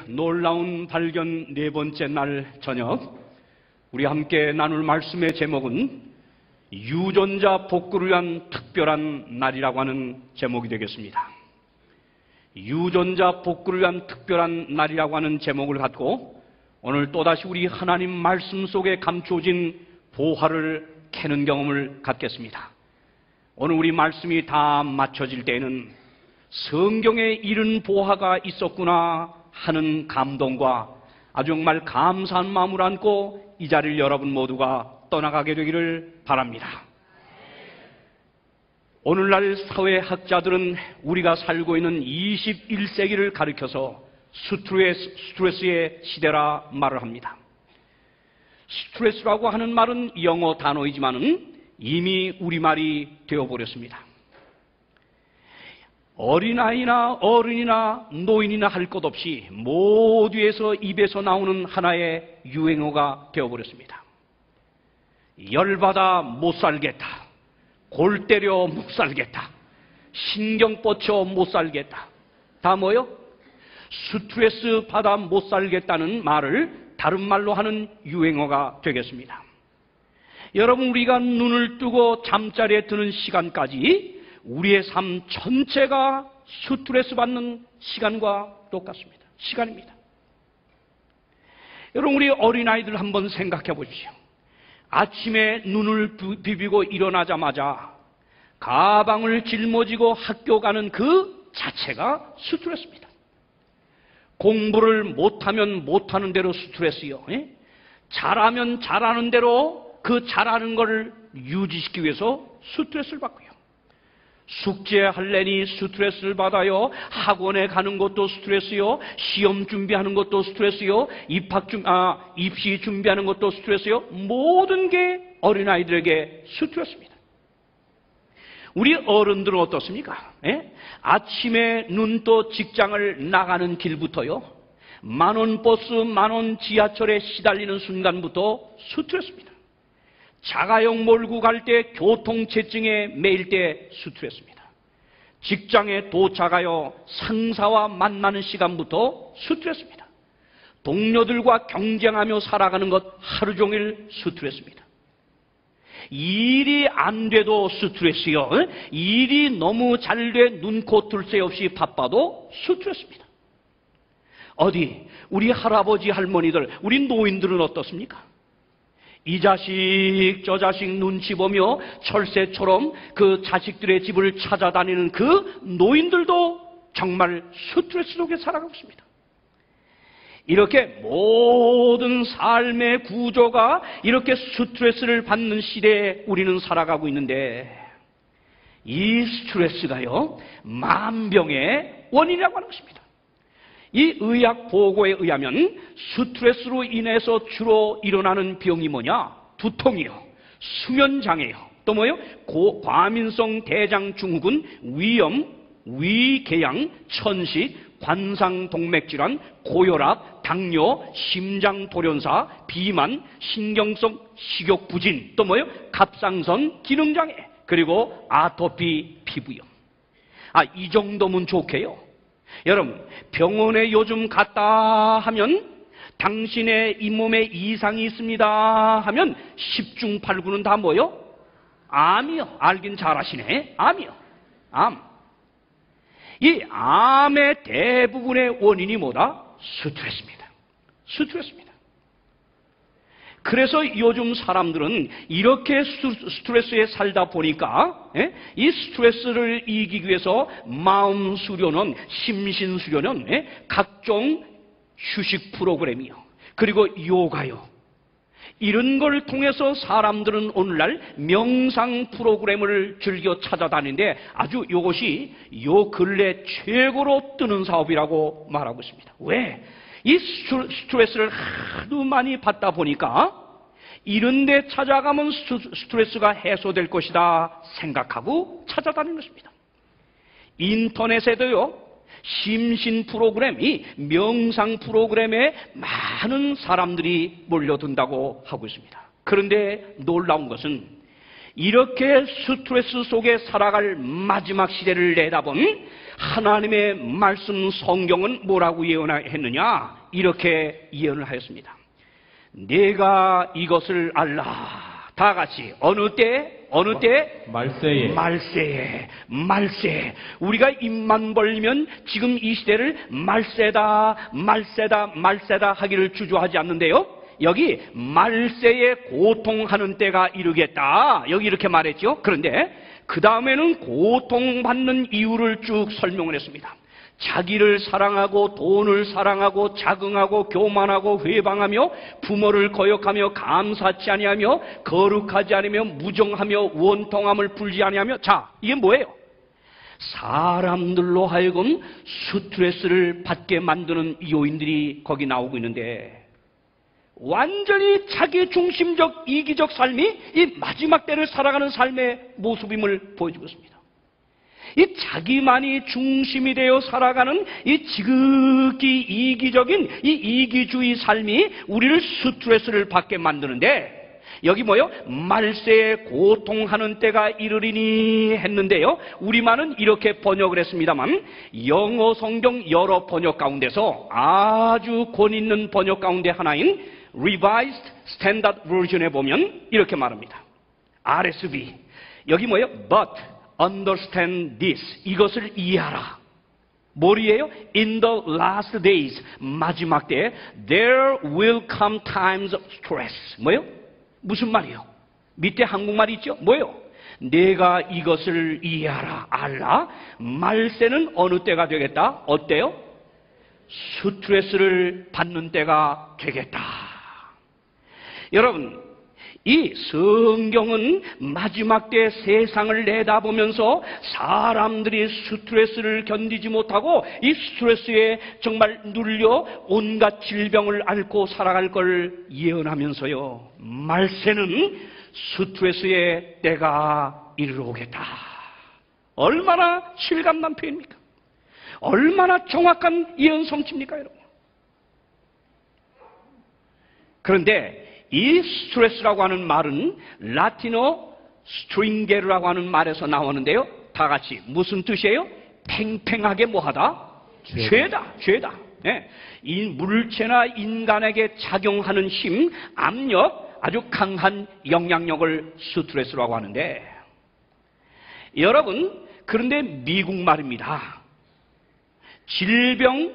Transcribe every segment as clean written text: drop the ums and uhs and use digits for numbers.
놀라운 발견 네 번째 날 저녁, 우리 함께 나눌 말씀의 제목은 유전자 복구를 위한 특별한 날이라고 하는 제목이 되겠습니다. 유전자 복구를 위한 특별한 날이라고 하는 제목을 갖고 오늘 또다시 우리 하나님 말씀 속에 감추어진 보화를 캐는 경험을 갖겠습니다. 오늘 우리 말씀이 다 맞춰질 때에는 성경에 이른 보화가 있었구나 하는 감동과 아주 정말 감사한 마음을 안고 이 자리를 여러분 모두가 떠나가게 되기를 바랍니다. 오늘날 사회학자들은 우리가 살고 있는 21세기를 가리켜서 스트레스의 시대라 말을 합니다. 스트레스라고 하는 말은 영어 단어이지만은 이미 우리말이 되어버렸습니다. 어린아이나 어른이나 노인이나 할 것 없이 모두에서 입에서 나오는 하나의 유행어가 되어버렸습니다. 열받아 못 살겠다, 골 때려 못 살겠다, 신경 뻗쳐 못 살겠다, 다 뭐요? 스트레스 받아 못 살겠다는 말을 다른 말로 하는 유행어가 되겠습니다. 여러분, 우리가 눈을 뜨고 잠자리에 드는 시간까지 우리의 삶 전체가 스트레스 받는 시간과 똑같습니다. 시간입니다. 여러분, 우리 어린아이들 한번 생각해 보십시오. 아침에 눈을 비비고 일어나자마자 가방을 짊어지고 학교 가는 그 자체가 스트레스입니다. 공부를 못하면 못하는 대로 스트레스요. 잘하면 잘하는 대로 그 잘하는 걸 유지시키기 위해서 스트레스를 받고요. 숙제하려니 스트레스를 받아요. 학원에 가는 것도 스트레스요. 시험 준비하는 것도 스트레스요. 입시 준비하는 것도 스트레스요. 모든 게 어린아이들에게 스트레스입니다. 우리 어른들은 어떻습니까? 아침에 눈 떠 직장을 나가는 길부터요, 만원 버스, 만원 지하철에 시달리는 순간부터 스트레스입니다. 자가용 몰고 갈 때 교통체증에 매일 때 스트레스입니다. 직장에 도착하여 상사와 만나는 시간부터 스트레스입니다. 동료들과 경쟁하며 살아가는 것 하루 종일 스트레스입니다. 일이 안 돼도 스트레스요. 일이 너무 잘 돼 눈코 뜰 새 없이 바빠도 스트레스입니다. 어디 우리 할아버지 할머니들, 우리 노인들은 어떻습니까? 이 자식 저 자식 눈치 보며 철새처럼 그 자식들의 집을 찾아다니는 그 노인들도 정말 스트레스 속에 살아가고 있습니다. 이렇게 모든 삶의 구조가 이렇게 스트레스를 받는 시대에 우리는 살아가고 있는데, 이 스트레스가요, 만병의 원인이라고 하는 것입니다. 이 의학 보고에 의하면 스트레스로 인해서 주로 일어나는 병이 뭐냐? 두통이요, 수면장애요, 또 뭐요? 과민성 대장증후군, 위염, 위궤양, 천식, 관상동맥질환, 고혈압, 당뇨, 심장돌연사, 비만, 신경성 식욕부진, 또 뭐요? 갑상선 기능장애, 그리고 아토피 피부염. 이 정도면 좋게요. 여러분, 병원에 요즘 갔다 하면 당신의 잇몸에 이상이 있습니다 하면 10중 8구는 다 뭐요? 암이요. 알긴 잘하시네. 암이요. 암. 이 암의 대부분의 원인이 뭐다? 스트레스입니다. 스트레스입니다. 그래서 요즘 사람들은 이렇게 스트레스에 살다 보니까 이 스트레스를 이기기 위해서 마음 수련원, 심신 수련원, 각종 휴식 프로그램이요, 그리고 요가요, 이런 걸 통해서 사람들은 오늘날 명상 프로그램을 즐겨 찾아다니는데 아주 이것이 요 근래 최고로 뜨는 사업이라고 말하고 있습니다. 왜? 이 스트레스를 하도 많이 받다 보니까 이런 데 찾아가면 스트레스가 해소될 것이다 생각하고 찾아다니는 것입니다. 인터넷에도요, 심신 프로그램, 이 명상 프로그램에 많은 사람들이 몰려든다고 하고 있습니다. 그런데 놀라운 것은 이렇게 스트레스 속에 살아갈 마지막 시대를 내다본 하나님의 말씀 성경은 뭐라고 예언했느냐? 이렇게 예언을 하였습니다. 내가 이것을 알라. 다 같이 어느 때? 어느 때? 말세에. 말세. 우리가 입만 벌리면 지금 이 시대를 말세다 하기를 주저하지 않는데요. 여기 말세에 고통하는 때가 이르겠다. 여기 이렇게 말했죠. 그런데 그 다음에는 고통받는 이유를 쭉 설명을 했습니다. 자기를 사랑하고 돈을 사랑하고 자긍하고 교만하고 회방하며 부모를 거역하며 감사치 아니하며 거룩하지 않으며 무정하며 원통함을 풀지 아니하며, 자, 이게 뭐예요? 사람들로 하여금 스트레스를 받게 만드는 요인들이 거기 나오고 있는데, 완전히 자기 중심적 이기적 삶이 이 마지막 때를 살아가는 삶의 모습임을 보여주고 있습니다. 이 자기만이 중심이 되어 살아가는 이 지극히 이기적인 이 이기주의 삶이 우리를 스트레스를 받게 만드는데, 여기 뭐요? 말세에 고통하는 때가 이르리니 했는데요. 우리말은 이렇게 번역을 했습니다만, 영어 성경 여러 번역 가운데서 아주 권 있는 번역 가운데 하나인 Revised Standard Version에 보면 이렇게 말합니다. RSV. 여기 뭐예요? But understand this. 이것을 이해하라. 뭐리에요? In the last days. 마지막 때에 there will come times of stress. 뭐예요? 무슨 말이에요? 밑에 한국말이 있죠? 뭐예요? 내가 이것을 이해하라. 알라. 말세는 어느 때가 되겠다? 어때요? 스트레스를 받는 때가 되겠다. 여러분, 이 성경은 마지막 때 세상을 내다보면서 사람들이 스트레스를 견디지 못하고 이 스트레스에 정말 눌려 온갖 질병을 앓고 살아갈 걸 예언하면서요, 말세는 스트레스의 때가 이르러오겠다. 얼마나 실감난 표현입니까? 얼마나 정확한 예언 성취입니까, 여러분? 그런데 이 스트레스라고 하는 말은 라틴어 스트링게르라고 하는 말에서 나오는데요. 다 같이 무슨 뜻이에요? 팽팽하게 뭐하다? 죄다. 네. 이 물체나 인간에게 작용하는 힘, 압력, 아주 강한 영향력을 스트레스라고 하는데, 여러분, 그런데 미국 말입니다. 질병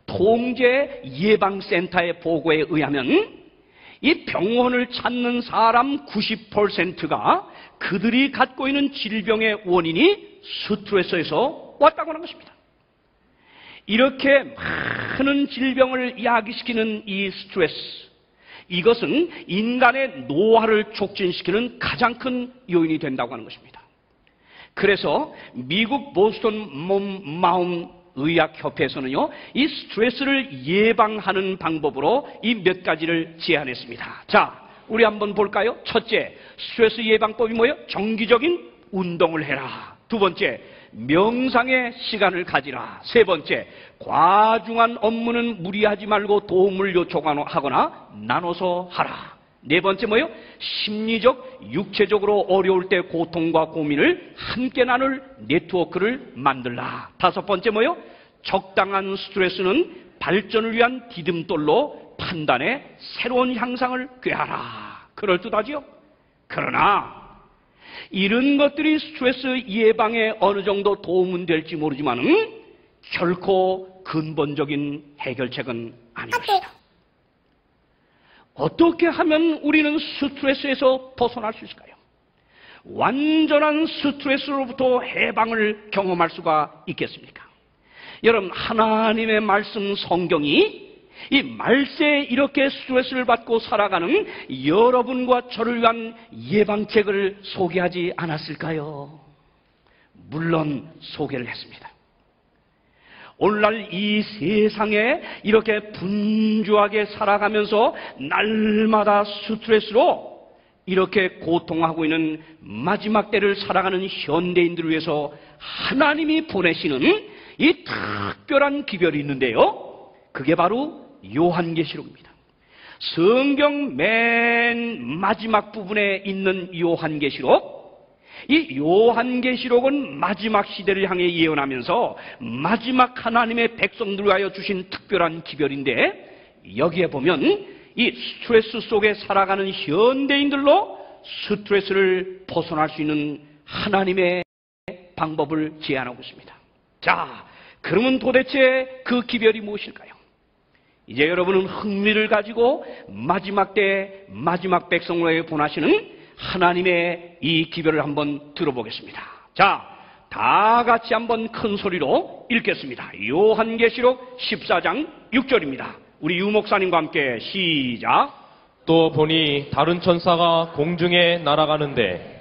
통제 예방센터의 보고에 의하면 이 병원을 찾는 사람 90%가 그들이 갖고 있는 질병의 원인이 스트레스에서 왔다고 하는 것입니다. 이렇게 많은 질병을 야기시키는 이 스트레스, 이것은 인간의 노화를 촉진시키는 가장 큰 요인이 된다고 하는 것입니다. 그래서 미국 보스턴 마음 의학협회에서는요, 이 스트레스를 예방하는 방법으로 이 몇 가지를 제안했습니다. 자, 우리 한번 볼까요? 첫째, 스트레스 예방법이 뭐예요? 정기적인 운동을 해라. 두 번째, 명상의 시간을 가지라. 세 번째, 과중한 업무는 무리하지 말고 도움을 요청하거나 나눠서 하라. 네 번째 뭐예요? 심리적, 육체적으로 어려울 때 고통과 고민을 함께 나눌 네트워크를 만들라. 다섯 번째 뭐예요? 적당한 스트레스는 발전을 위한 디딤돌로 판단해 새로운 향상을 꾀하라. 그럴듯하지요? 그러나 이런 것들이 스트레스 예방에 어느 정도 도움은 될지 모르지만은 결코 근본적인 해결책은 아닙니다. 어떻게 하면 우리는 스트레스에서 벗어날 수 있을까요? 완전한 스트레스로부터 해방을 경험할 수가 있겠습니까? 여러분, 하나님의 말씀 성경이 이 말세에 이렇게 스트레스를 받고 살아가는 여러분과 저를 위한 예방책을 소개하지 않았을까요? 물론 소개를 했습니다. 오늘날 이 세상에 이렇게 분주하게 살아가면서 날마다 스트레스로 이렇게 고통하고 있는 마지막 때를 살아가는 현대인들을 위해서 하나님이 보내시는 이 특별한 기별이 있는데요. 그게 바로 요한계시록입니다. 성경 맨 마지막 부분에 있는 요한계시록, 이 요한계시록은 마지막 시대를 향해 예언하면서 마지막 하나님의 백성들과여 주신 특별한 기별인데, 여기에 보면 이 스트레스 속에 살아가는 현대인들로 스트레스를 벗어날 수 있는 하나님의 방법을 제안하고 있습니다. 자, 그러면 도대체 그 기별이 무엇일까요? 이제 여러분은 흥미를 가지고 마지막 때 마지막 백성을 보내시는 하나님의 이 기별을 한번 들어보겠습니다. 자, 다 같이 한번 큰 소리로 읽겠습니다. 요한계시록 14장 6절입니다. 우리 유 목사님과 함께 시작. 또 보니 다른 천사가 공중에 날아가는데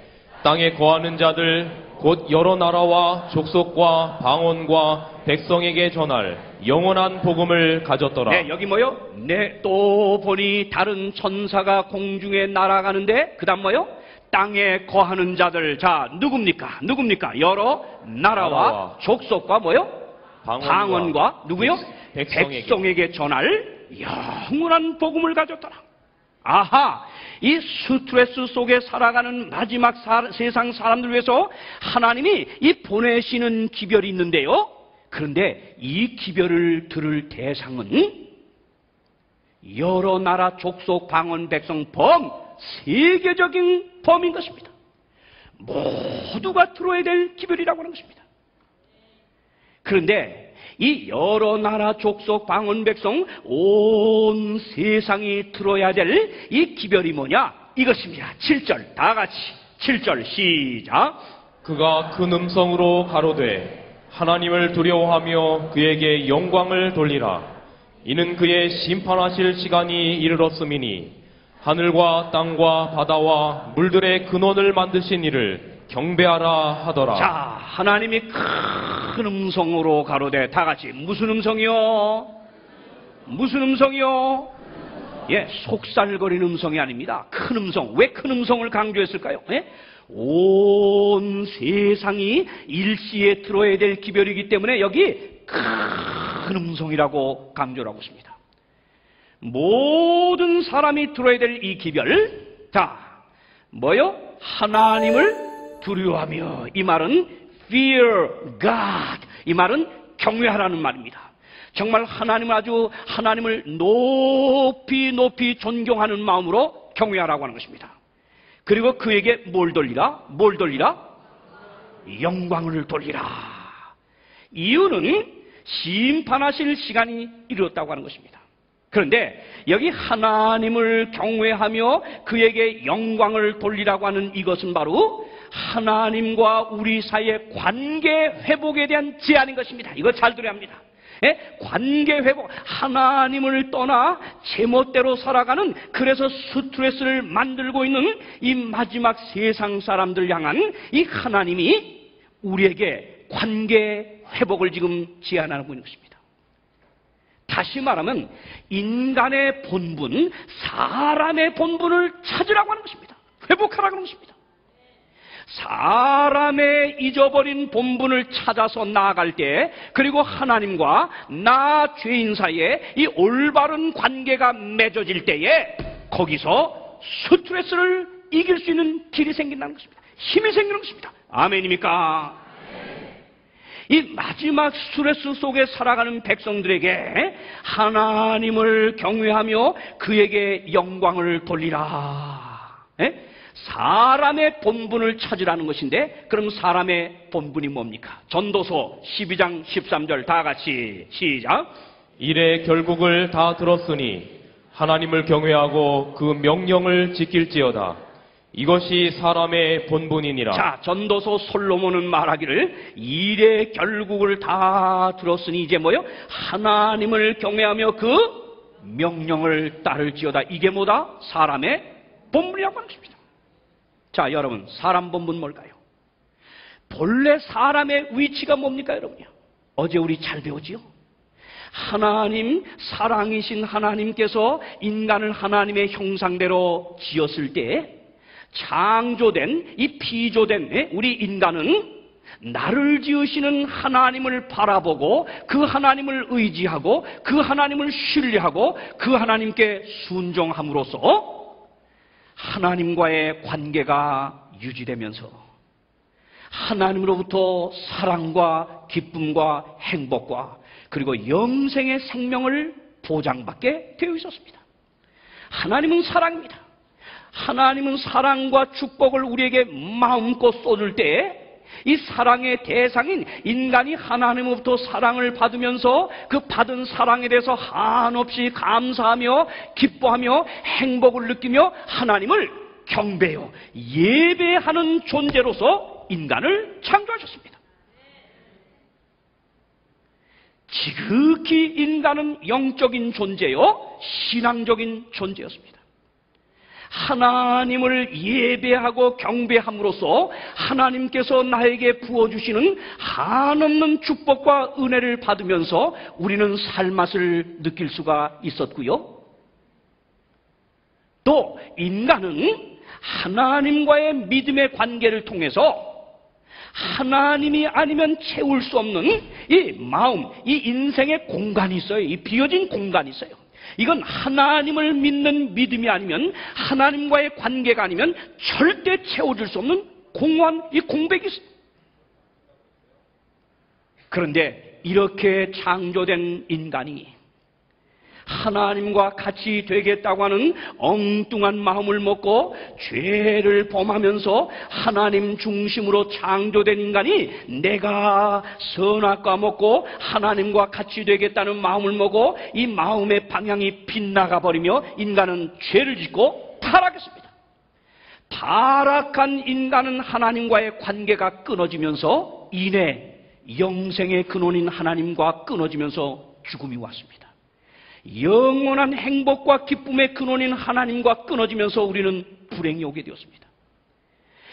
땅에 거하는 자들 곧 여러 나라와 족속과 방언과 백성에게 전할 영원한 복음을 가졌더라. 네, 여기 뭐요? 네, 또 보니 다른 천사가 공중에 날아가는데, 그 다음 뭐요? 땅에 거하는 자들. 자, 누굽니까? 여러 나라와 족속과 뭐요? 방언과 누구요? 백성에게 전할 영원한 복음을 가졌더라. 아하, 이 스트레스 속에 살아가는 마지막 세상 사람들 위해서 하나님이 이 보내시는 기별이 있는데요. 그런데 이 기별을 들을 대상은 여러 나라, 족속, 방언, 백성, 세계적인 범인 것입니다. 모두가 들어야 될 기별이라고 하는 것입니다. 그런데 이 여러 나라, 족속, 방언, 백성, 온 세상이 들어야 될 이 기별이 뭐냐? 이것입니다. 7절, 다 같이 7절 시작. 그가 큰 음성으로 가로되 하나님을 두려워하며 그에게 영광을 돌리라. 이는 그의 심판하실 시간이 이르렀음이니 하늘과 땅과 바다와 물들의 근원을 만드신 이를 경배하라 하더라. 자, 하나님이 큰 음성으로 가로되, 다 같이 무슨 음성이요? 무슨 음성이요? 예, 속살거리는 음성이 아닙니다. 큰 음성. 왜 큰 음성을 강조했을까요? 예? 온 세상이 일시에 들어야 될 기별이기 때문에 여기 큰 음성이라고 강조를 하고 있습니다. 모든 사람이 들어야 될 이 기별. 자, 뭐요? 하나님을 두려워하며. 이 말은 fear God. 이 말은 경외하라는 말입니다. 정말 하나님을 높이 높이 존경하는 마음으로 경외하라고 하는 것입니다. 그리고 그에게 뭘 돌리라? 영광을 돌리라. 이유는 심판하실 시간이 이르렀다고 하는 것입니다. 그런데 여기 하나님을 경외하며 그에게 영광을 돌리라고 하는 이것은 바로 하나님과 우리 사이의 관계 회복에 대한 제안인 것입니다. 이거 잘 들어야 합니다. 예? 관계 회복, 하나님을 떠나 제멋대로 살아가는, 그래서 스트레스를 만들고 있는 이 마지막 세상 사람들 향한 이 하나님이 우리에게 관계 회복을 지금 제안하고 있는 것입니다. 다시 말하면 인간의 본분, 사람의 본분을 찾으라고 하는 것입니다. 회복하라고 하는 것입니다. 사람의 잊어버린 본분을 찾아서 나아갈 때, 그리고 하나님과 나 죄인 사이에 이 올바른 관계가 맺어질 때에 거기서 스트레스를 이길 수 있는 길이 생긴다는 것입니다. 힘이 생기는 것입니다. 아멘입니까? 이 마지막 스트레스 속에 살아가는 백성들에게 하나님을 경외하며 그에게 영광을 돌리라. 예? 사람의 본분을 찾으라는 것인데, 그럼 사람의 본분이 뭡니까? 전도서 12장 13절 다 같이 시작. 일의 결국을 다 들었으니 하나님을 경외하고 그 명령을 지킬지어다. 이것이 사람의 본분이니라. 자, 전도서 솔로몬은 말하기를 일의 결국을 다 들었으니 이제 뭐요? 하나님을 경외하며 그 명령을 따를지어다. 이게 뭐다? 사람의 본분이라고 하는 것입니다. 자, 여러분, 사람 본분 뭘까요? 본래 사람의 위치가 뭡니까, 여러분요? 어제 우리 잘 배웠지요? 하나님, 사랑이신 하나님께서 인간을 하나님의 형상대로 지었을 때 창조된, 이 피조된 우리 인간은 나를 지으시는 하나님을 바라보고 그 하나님을 의지하고 그 하나님을 신뢰하고 그 하나님께 순종함으로써 하나님과의 관계가 유지되면서 하나님으로부터 사랑과 기쁨과 행복과 그리고 영생의 생명을 보장받게 되어 있었습니다. 하나님은 사랑입니다. 하나님은 사랑과 축복을 우리에게 마음껏 쏟을 때 이 사랑의 대상인 인간이 하나님으로부터 사랑을 받으면서 그 받은 사랑에 대해서 한없이 감사하며 기뻐하며 행복을 느끼며 하나님을 경배하여 예배하는 존재로서 인간을 창조하셨습니다. 지극히 인간은 영적인 존재요 신앙적인 존재였습니다. 하나님을 예배하고 경배함으로써 하나님께서 나에게 부어주시는 한없는 축복과 은혜를 받으면서 우리는 살맛을 느낄 수가 있었고요. 또 인간은 하나님과의 믿음의 관계를 통해서 하나님이 아니면 채울 수 없는 이 마음, 이 인생의 공간이 있어요. 이 비어진 공간이 있어요. 이건 하나님을 믿는 믿음이 아니면 하나님과의 관계가 아니면 절대 채워줄 수 없는 공허한 이 공백이 있어요. 그런데 이렇게 창조된 인간이 하나님과 같이 되겠다고 하는 엉뚱한 마음을 먹고 죄를 범하면서 하나님 중심으로 창조된 인간이 내가 선악과 먹고 하나님과 같이 되겠다는 마음을 먹고 이 마음의 방향이 빗나가 버리며 인간은 죄를 짓고 타락했습니다. 타락한 인간은 하나님과의 관계가 끊어지면서 이내 영생의 근원인 하나님과 끊어지면서 죽음이 왔습니다. 영원한 행복과 기쁨의 근원인 하나님과 끊어지면서 우리는 불행이 오게 되었습니다.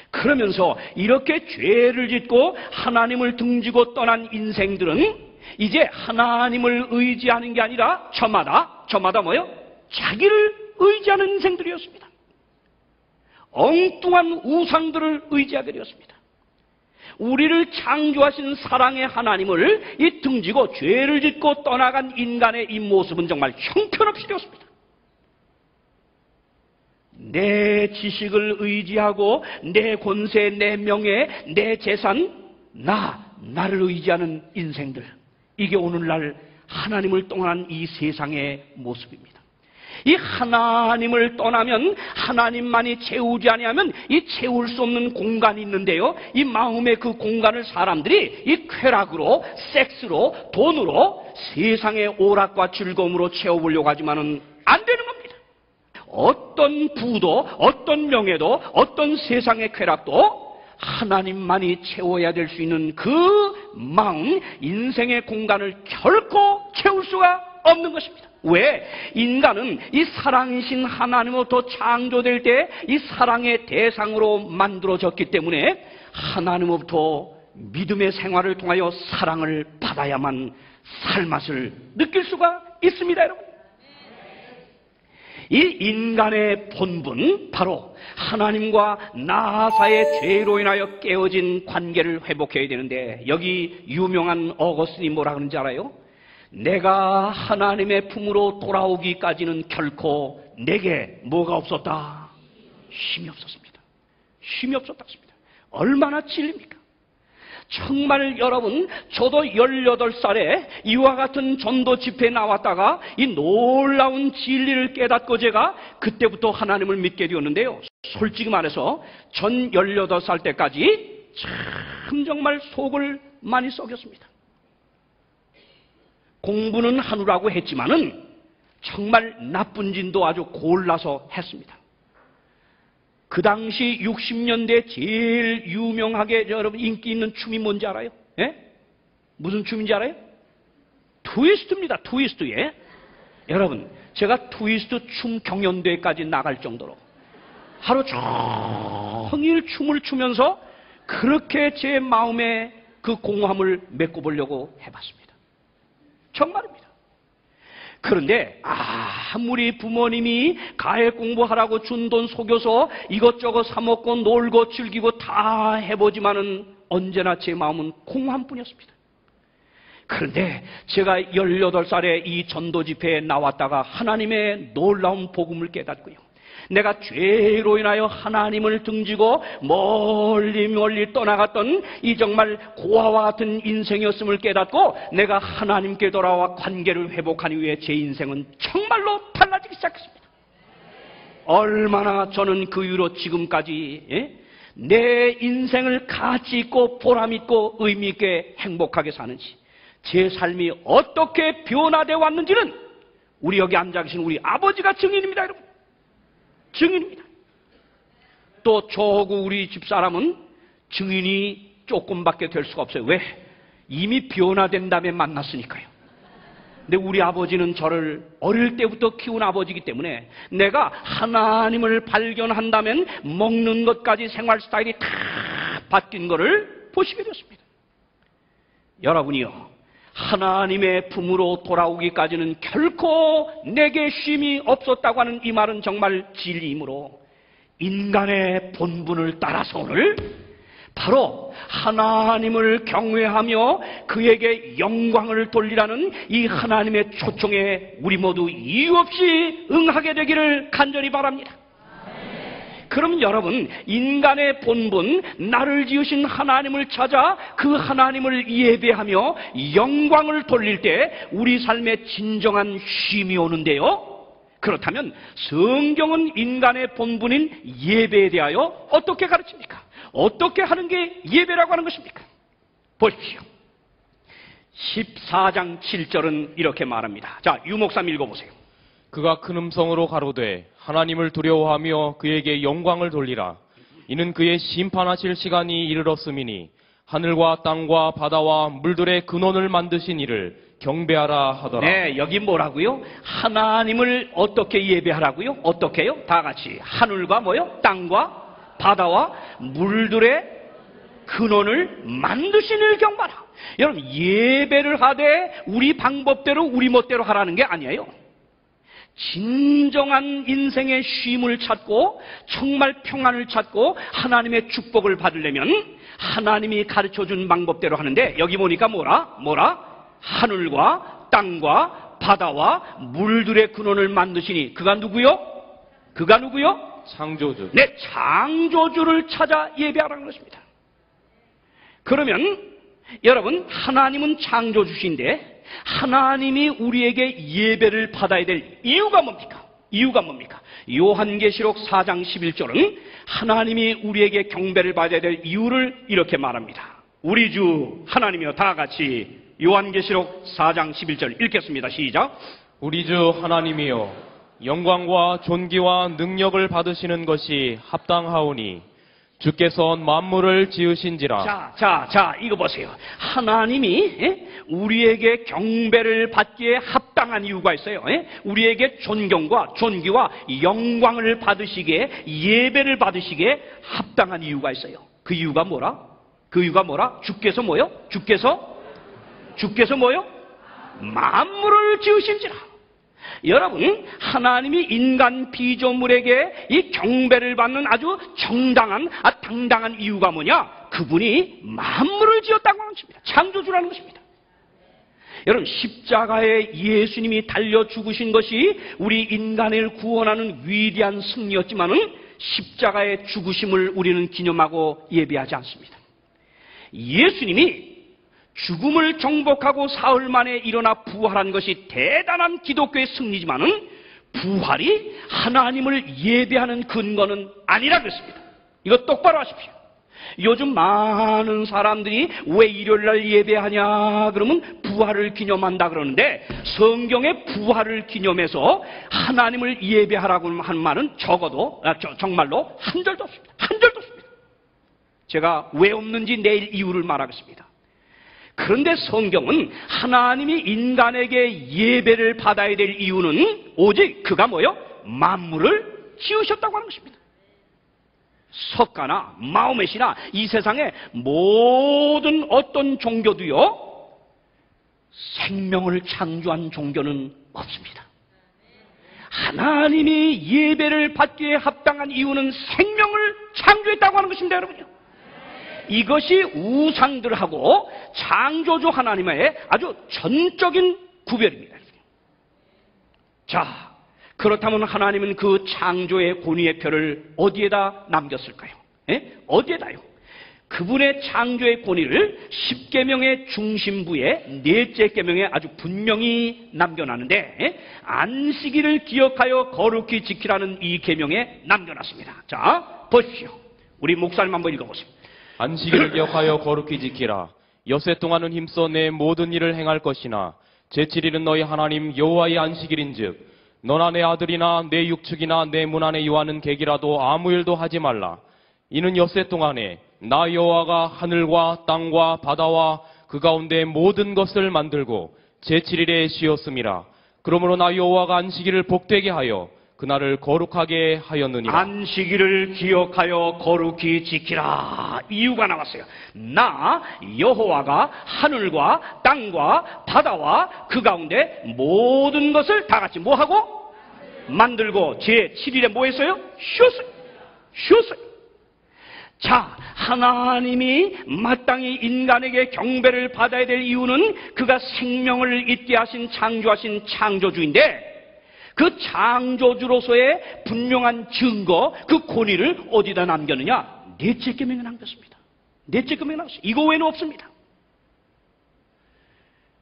그러면서 이렇게 죄를 짓고 하나님을 등지고 떠난 인생들은 이제 하나님을 의지하는 게 아니라 저마다 뭐요? 자기를 의지하는 인생들이었습니다. 엉뚱한 우상들을 의지하게 되었습니다. 우리를 창조하신 사랑의 하나님을 이 등지고 죄를 짓고 떠나간 인간의 이 모습은 정말 형편없이 되었습니다. 내 지식을 의지하고 내 권세, 내 명예, 내 재산, 나를 의지하는 인생들. 이게 오늘날 하나님을 떠난 이 세상의 모습입니다. 이 하나님을 떠나면 하나님만이 채우지 아니하면 이 채울 수 없는 공간이 있는데요. 이 마음의 그 공간을 사람들이 이 쾌락으로, 섹스로, 돈으로, 세상의 오락과 즐거움으로 채워보려고 하지만은 안 되는 겁니다. 어떤 부도, 어떤 명예도, 어떤 세상의 쾌락도 하나님만이 채워야 될 수 있는 그 마음, 인생의 공간을 결코 채울 수가 없는 것입니다. 왜? 인간은 이 사랑이신 하나님으로부터 창조될 때 이 사랑의 대상으로 만들어졌기 때문에 하나님으로부터 믿음의 생활을 통하여 사랑을 받아야만 살맛을 느낄 수가 있습니다, 여러분. 이 인간의 본분, 바로 하나님과 나 사이의 죄로 인하여 깨어진 관계를 회복해야 되는데, 여기 유명한 어거스틴이 뭐라 그러는지 알아요? 내가 하나님의 품으로 돌아오기까지는 결코 내게 뭐가 없었다? 힘이 없었습니다. 힘이 없었다 했습니다. 얼마나 진리입니까? 정말 여러분, 저도 18살에 이와 같은 전도 집회에 나왔다가 이 놀라운 진리를 깨닫고 제가 그때부터 하나님을 믿게 되었는데요. 솔직히 말해서 전 18살 때까지 참 정말 속을 많이 썩였습니다. 공부는 하느라고 했지만은 정말 나쁜 짓도 아주 골라서 했습니다. 그 당시 60년대 제일 유명하게 여러분 인기 있는 춤이 뭔지 알아요? 예? 무슨 춤인지 알아요? 트위스트입니다. 트위스트. 예? 여러분, 제가 트위스트 춤 경연대회까지 나갈 정도로 하루 종일 춤을 추면서 그렇게 제 마음에 그 공허함을 메꿔보려고 해봤습니다. 정말입니다. 그런데 아무리 부모님이 가액 공부하라고 준 돈 속여서 이것저것 사먹고 놀고 즐기고 다 해보지만은 언제나 제 마음은 공허함뿐이었습니다. 그런데 제가 18살에 이 전도 집회에 나왔다가 하나님의 놀라운 복음을 깨닫고요. 내가 죄로 인하여 하나님을 등지고 멀리 멀리 떠나갔던 이 정말 고아와 같은 인생이었음을 깨닫고 내가 하나님께 돌아와 관계를 회복한 이후에 제 인생은 정말로 달라지기 시작했습니다. 얼마나 저는 그 이후로 지금까지 내 인생을 가치 있고 보람 있고 의미 있게 행복하게 사는지, 제 삶이 어떻게 변화되어 왔는지는 우리 여기 앉아 계신 우리 아버지가 증인입니다, 여러분. 증인입니다. 또 저하고 우리 집사람은 증인이 조금밖에 될 수가 없어요. 왜? 이미 변화된 다음에 만났으니까요. 근데 우리 아버지는 저를 어릴 때부터 키운 아버지이기 때문에 내가 하나님을 발견한다면 먹는 것까지 생활 스타일이 다 바뀐 것을 보시게 됐습니다. 여러분이요, 하나님의 품으로 돌아오기까지는 결코 내게 쉼이 없었다고 하는 이 말은 정말 진리이므로 인간의 본분을 따라서 오늘 바로 하나님을 경외하며 그에게 영광을 돌리라는 이 하나님의 초청에 우리 모두 이유 없이 응하게 되기를 간절히 바랍니다. 그럼 여러분, 인간의 본분, 나를 지으신 하나님을 찾아 그 하나님을 예배하며 영광을 돌릴 때 우리 삶에 진정한 쉼이 오는데요. 그렇다면 성경은 인간의 본분인 예배에 대하여 어떻게 가르칩니까? 어떻게 하는 게 예배라고 하는 것입니까? 보십시오. 14장 7절은 이렇게 말합니다. 자, 유목삼 읽어보세요. 그가 큰 음성으로 가로되 하나님을 두려워하며 그에게 영광을 돌리라. 이는 그의 심판하실 시간이 이르렀음이니 하늘과 땅과 바다와 물들의 근원을 만드신 이를 경배하라 하더라. 네, 여기 뭐라고요? 하나님을 어떻게 예배하라고요? 어떻게요? 다 같이 하늘과 뭐요? 땅과 바다와 물들의 근원을 만드신 이를 경배하라. 여러분, 예배를 하되 우리 방법대로 우리 멋대로 하라는 게 아니에요. 진정한 인생의 쉼을 찾고 정말 평안을 찾고 하나님의 축복을 받으려면 하나님이 가르쳐준 방법대로 하는데, 여기 보니까 뭐라? 하늘과 땅과 바다와 물들의 근원을 만드시니 그가 누구요? 창조주. 네, 창조주를 찾아 예배하라는 것입니다. 그러면 여러분, 하나님은 창조주신데 하나님이 우리에게 예배를 받아야 될 이유가 뭡니까? 요한계시록 4장 11절은 하나님이 우리에게 경배를 받아야 될 이유를 이렇게 말합니다. 우리 주 하나님이여, 다 같이 요한계시록 4장 11절 읽겠습니다. 시작. 우리 주 하나님이여, 영광과 존귀와 능력을 받으시는 것이 합당하오니 주께서 만물을 지으신지라. 자, 이거 보세요. 하나님이 우리에게 경배를 받기에 합당한 이유가 있어요. 우리에게 존경과 존귀와 영광을 받으시기에, 예배를 받으시기에 합당한 이유가 있어요. 그 이유가 뭐라? 주께서 뭐요? 주께서 뭐요? 만물을 지으신지라. 여러분, 하나님이 인간 피조물에게 이 경배를 받는 아주 정당한, 당당한 이유가 뭐냐? 그분이 만물을 지었다고 하는 것입니다. 창조주라는 것입니다. 여러분, 십자가에 예수님이 달려 죽으신 것이 우리 인간을 구원하는 위대한 승리였지만은 십자가의 죽으심을 우리는 기념하고 예배하지 않습니다. 예수님이 죽음을 정복하고 사흘 만에 일어나 부활한 것이 대단한 기독교의 승리지만은 부활이 하나님을 예배하는 근거는 아니라 그랬습니다. 이거 똑바로 하십시오. 요즘 많은 사람들이 왜 일요일날 예배하냐 그러면 부활을 기념한다 그러는데, 성경의 부활을 기념해서 하나님을 예배하라고 한 말은 적어도 정말로 한 절도 없습니다. 한 절도 없습니다. 제가 왜 없는지 내일 이유를 말하겠습니다. 그런데 성경은 하나님이 인간에게 예배를 받아야 될 이유는 오직 그가 뭐요? 만물을 지으셨다고 하는 것입니다. 석가나 마호멧이나 이 세상의 모든 어떤 종교도요, 생명을 창조한 종교는 없습니다. 하나님이 예배를 받기에 합당한 이유는 생명을 창조했다고 하는 것입니다, 여러분요. 이것이 우상들하고 창조주 하나님의 아주 전적인 구별입니다. 자, 그렇다면 하나님은 그 창조의 권위의 표를 어디에다 남겼을까요? 예? 어디에다요? 그분의 창조의 권위를 10계명의 중심부에 넷째 계명에 아주 분명히 남겨놨는데, 예? 안식일을 기억하여 거룩히 지키라는 이 계명에 남겨놨습니다. 자, 보십시오. 우리 목사님 한번 읽어보세요. 안식일을 기억하여 거룩히 지키라. 엿새 동안은 힘써 내 모든 일을 행할 것이나 제7일은 너희 하나님 여호와의 안식일인즉 너나 내 아들이나 내 육축이나 내 문 안에 요하는 객이라도 아무 일도 하지 말라. 이는 엿새 동안에 나 여호와가 하늘과 땅과 바다와 그 가운데 모든 것을 만들고 제7일에 쉬었음이라. 그러므로 나 여호와가 안식일을 복되게 하여 그날을 거룩하게 하였느니라. 안식일을 기억하여 거룩히 지키라. 이유가 나왔어요. 나 여호와가 하늘과 땅과 바다와 그 가운데 모든 것을 다 같이 뭐하고? 만들고 제7일에 뭐 했어요? 쉬었어요. 자, 하나님이 마땅히 인간에게 경배를 받아야 될 이유는 그가 생명을 있게 하신 창조하신 창조주인데, 그 창조주로서의 분명한 증거, 그 권위를 어디다 남겼느냐? 넷째 계명에 남겼습니다. 넷째 계명에 남겼어요. 이거 외에는 없습니다.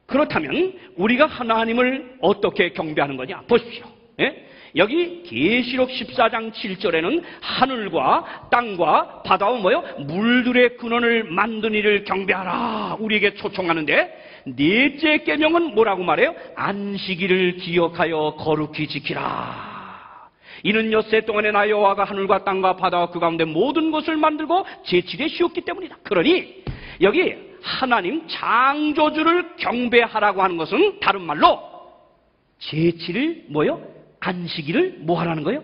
그렇다면 우리가 하나님을 어떻게 경배하는 거냐? 보십시오. 예? 여기 계시록 14장 7절에는 하늘과 땅과 바다와 뭐요? 물들의 근원을 만든 이를 경배하라 우리에게 초청하는데, 넷째 계명은 뭐라고 말해요? 안식일을 기억하여 거룩히 지키라. 이는 엿새 동안에 나 여호와가 하늘과 땅과 바다와 그 가운데 모든 것을 만들고 제7일에 쉬었기 때문이다. 그러니 여기 하나님 창조주를 경배하라고 하는 것은 다른 말로 제7일 뭐요? 안식일을 뭐 하라는 거예요?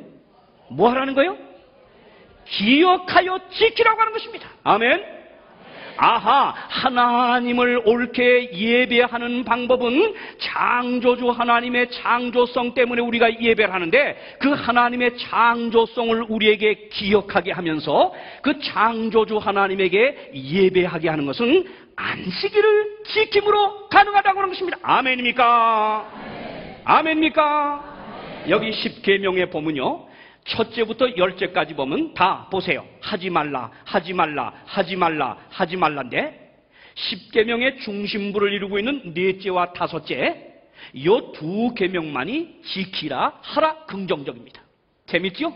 뭐 하라는 거예요? 기억하여 지키라고 하는 것입니다. 아멘. 아하, 하나님을 옳게 예배하는 방법은 창조주 하나님의 창조성 때문에 우리가 예배를 하는데, 그 하나님의 창조성을 우리에게 기억하게 하면서 그 창조주 하나님에게 예배하게 하는 것은 안식일을 지킴으로 가능하다고 하는 것입니다. 아멘입니까? 아멘입니까? 여기 10계명에 보면요, 첫째부터 10제까지 보면 다 보세요. 하지 말라, 하지 말라, 하지 말라, 하지 말라인데, 10계명의 중심부를 이루고 있는 넷째와 다섯째, 이 두 계명만이 지키라, 하라 긍정적입니다. 재밌죠?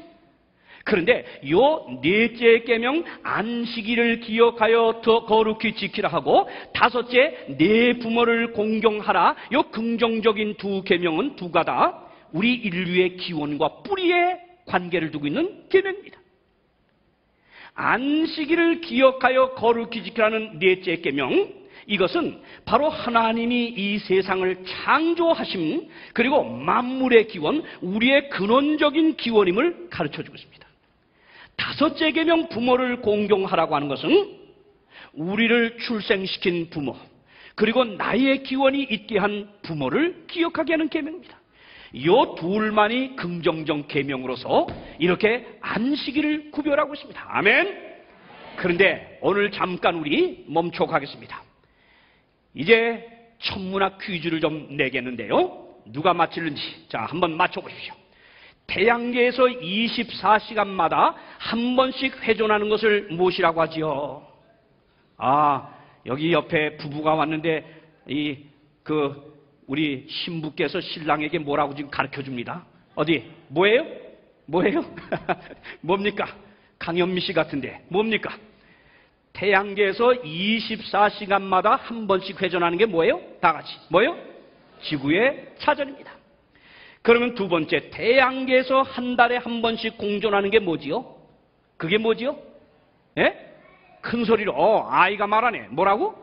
그런데 이 넷째 계명 안식일을 기억하여 더 거룩히 지키라 하고, 다섯째 내 부모를 공경하라, 이 긍정적인 두 계명은 두가 다 우리 인류의 기원과 뿌리에 관계를 두고 있는 계명입니다. 안식일을 기억하여 거룩히 지키라는 넷째 계명, 이것은 바로 하나님이 이 세상을 창조하심, 그리고 만물의 기원, 우리의 근원적인 기원임을 가르쳐주고 있습니다. 다섯째 계명 부모를 공경하라고 하는 것은 우리를 출생시킨 부모, 그리고 나의 기원이 있게 한 부모를 기억하게 하는 계명입니다. 이 둘만이 긍정적 계명으로서 이렇게 안식일을 구별하고 있습니다. 아멘. 그런데 오늘 잠깐 우리 멈춰 가겠습니다. 이제 천문학 퀴즈를 좀 내겠는데요, 누가 맞힐는지 자 한번 맞춰보십시오. 태양계에서 24시간마다 한 번씩 회전하는 것을 무엇이라고 하지요? 아, 여기 옆에 부부가 왔는데 우리 신부께서 신랑에게 뭐라고 지금 가르쳐 줍니다. 어디? 뭐예요? 뭐예요? 뭡니까? 강현미 씨 같은데. 뭡니까? 태양계에서 24시간마다 한 번씩 회전하는 게 뭐예요? 다 같이. 뭐예요? 지구의 차전입니다. 그러면 두 번째, 태양계에서 한 달에 한 번씩 공전하는 게 뭐지요? 그게 뭐지요? 예? 큰 소리로, 아이가 말하네. 뭐라고?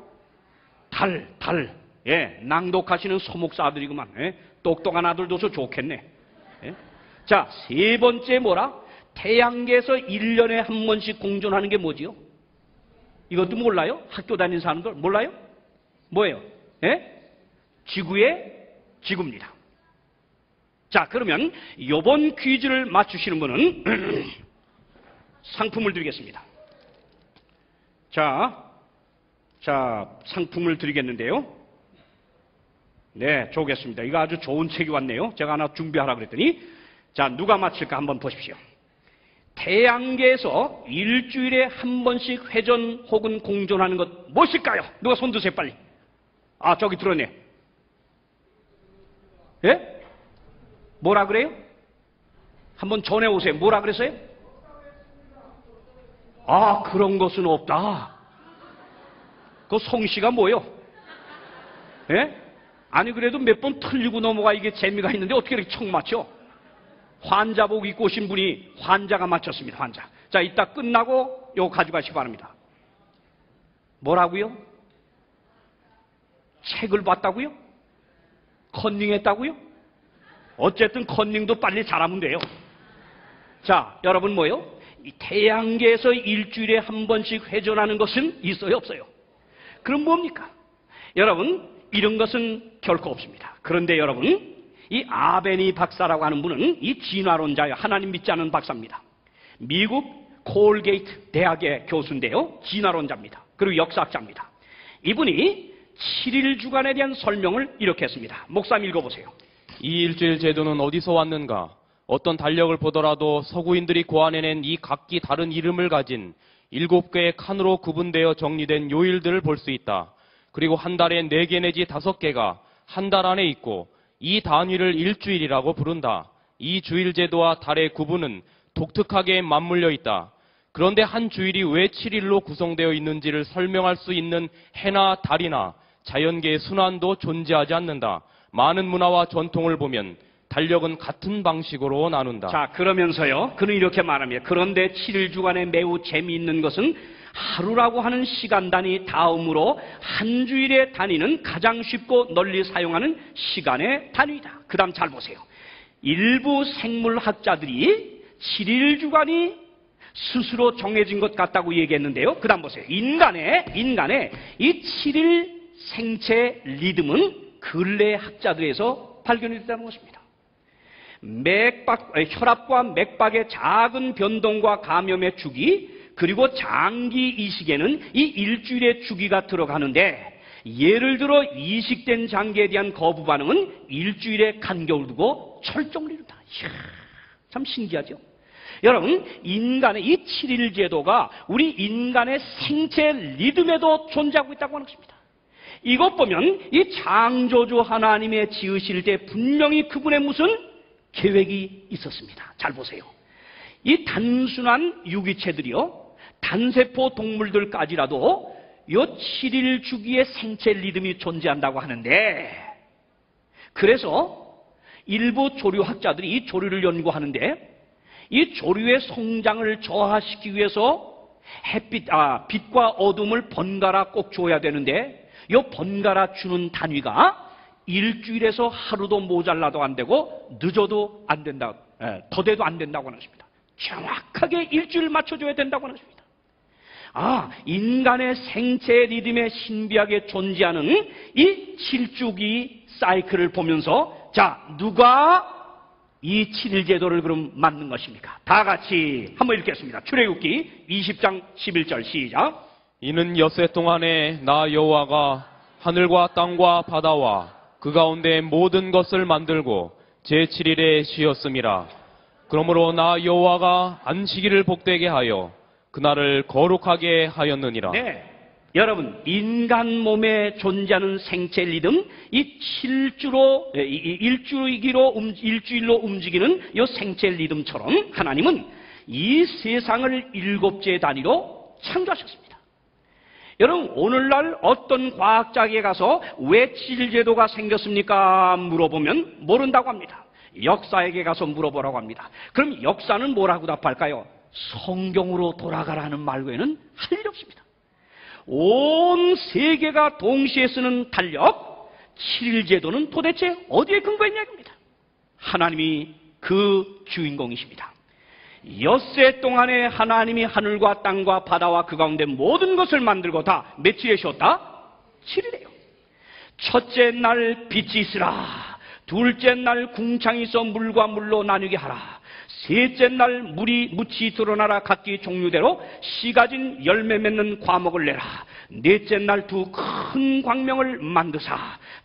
달. 예, 낭독하시는 소목사 아들이구만. 예? 똑똑한 아들 둬서 좋겠네. 예? 자, 세 번째 뭐라? 태양계에서 1년에 한 번씩 공전하는 게 뭐지요? 이것도 몰라요? 학교 다니는 사람들 몰라요? 뭐예요? 예? 지구입니다. 자, 그러면 이번 퀴즈를 맞추시는 분은 상품을 드리겠습니다. 자, 상품을 드리겠는데요. 네, 좋겠습니다. 이거 아주 좋은 책이 왔네요. 제가 하나 준비하라 그랬더니, 자, 누가 맞힐까 한번 보십시오. 태양계에서 일주일에 한 번씩 회전 혹은 공전하는 것 무엇일까요? 누가 손 드세요, 빨리. 아, 저기 들어네. 예? 뭐라 그래요? 한번 전해 오세요. 뭐라 그랬어요? 아, 그런 것은 없다. 그 성씨가 뭐요? 예? 아니, 그래도 몇 번 틀리고 넘어가 이게 재미가 있는데 어떻게 이렇게 척 맞춰? 환자복 입고 오신 분이 환자가 맞췄습니다. 환자. 자, 이따 끝나고 요거 가져가시기 바랍니다. 뭐라고요? 책을 봤다고요? 컨닝했다고요? 어쨌든 컨닝도 빨리 잘하면 돼요. 자, 여러분 뭐요? 이 태양계에서 일주일에 한 번씩 회전하는 것은 있어요, 없어요? 그럼 뭡니까? 여러분, 이런 것은 결코 없습니다. 그런데 여러분, 이 아베니 박사라고 하는 분은 이 진화론자예요. 하나님 믿지 않는 박사입니다. 미국 콜게이트 대학의 교수인데요. 진화론자입니다. 그리고 역사학자입니다. 이분이 7일 주간에 대한 설명을 이렇게 했습니다. 목사님 읽어보세요. 이 일주일 제도는 어디서 왔는가? 어떤 달력을 보더라도 서구인들이 고안해낸 이 각기 다른 이름을 가진 7개의 칸으로 구분되어 정리된 요일들을 볼 수 있다. 그리고 한 달에 4개 내지 5개가 한 달 안에 있고 이 단위를 일주일이라고 부른다. 이 주일 제도와 달의 구분은 독특하게 맞물려 있다. 그런데 한 주일이 왜 7일로 구성되어 있는지를 설명할 수 있는 해나 달이나 자연계의 순환도 존재하지 않는다. 많은 문화와 전통을 보면 달력은 같은 방식으로 나눈다. 자, 그러면서요. 그는 이렇게 말합니다. 그런데 7일 주간에 매우 재미있는 것은 하루라고 하는 시간 단위 다음으로 한 주일의 단위는 가장 쉽고 널리 사용하는 시간의 단위다. 그 다음 잘 보세요. 일부 생물학자들이 7일 주간이 스스로 정해진 것 같다고 얘기했는데요. 그 다음 보세요. 인간의 이 7일 생체 리듬은 근래 학자들에서 발견이 됐다는 것입니다. 혈압과 맥박의 작은 변동과 감염의 주기, 그리고 장기 이식에는 이 일주일의 주기가 들어가는데, 예를 들어 이식된 장기에 대한 거부 반응은 일주일에 간격을 두고 철종을 이룬다. 이야, 참 신기하죠? 여러분, 인간의 이 7일 제도가 우리 인간의 생체 리듬에도 존재하고 있다고 하는 것입니다. 이것 보면 이 창조주 하나님의 지으실 때 분명히 그분의 무슨 계획이 있었습니다. 잘 보세요. 이 단순한 유기체들이요, 단세포 동물들까지라도 이 7일 주기의 생체 리듬이 존재한다고 하는데, 그래서 일부 조류학자들이 이 조류를 연구하는데, 이 조류의 성장을 저하시키기 위해서 빛과 어둠을 번갈아 꼭 줘야 되는데, 이 번갈아 주는 단위가 일주일에서 하루도 모자라도 안 되고 늦어도 안 된다, 더돼도 안 된다고 하십니다. 정확하게 일주일 맞춰줘야 된다고 하십니다. 아, 인간의 생체 리듬에 신비하게 존재하는 이 7주기 사이클을 보면서, 자, 누가 이 7일 제도를 그럼 만든 것입니까? 다 같이 한번 읽겠습니다. 출애굽기 20장 11절 시작. 이는 엿새 동안에 나 여호와가 하늘과 땅과 바다와 그 가운데 모든 것을 만들고 제7일에 쉬었음이라. 그러므로 나 여호와가 안식일을 복되게 하여 그날을 거룩하게 하였느니라. 네, 여러분, 인간 몸에 존재하는 생체 리듬, 이 7주로 일주일로 움직이는 이 생체 리듬처럼 하나님은 이 세상을 7째 단위로 창조하셨습니다. 여러분, 오늘날 어떤 과학자에게 가서 왜 7일 제도가 생겼습니까? 물어보면 모른다고 합니다. 역사에게 가서 물어보라고 합니다. 그럼 역사는 뭐라고 답할까요? 성경으로 돌아가라는 말 외에는 할 일 없습니다. 온 세계가 동시에 쓰는 달력 7일 제도는 도대체 어디에 근거했냐입니다. 하나님이 그 주인공이십니다. 엿새 동안에 하나님이 하늘과 땅과 바다와 그 가운데 모든 것을 만들고 다 며칠에 쉬었다? 7일이에요. 첫째 날 빛이 있으라. 둘째 날 궁창이 있어 물과 물로 나뉘게 하라. 셋째 날 물이 묻히 드러나라. 각기 종류대로 씨 가진 열매 맺는 과목을 내라. 넷째 날 두 큰 광명을 만드사.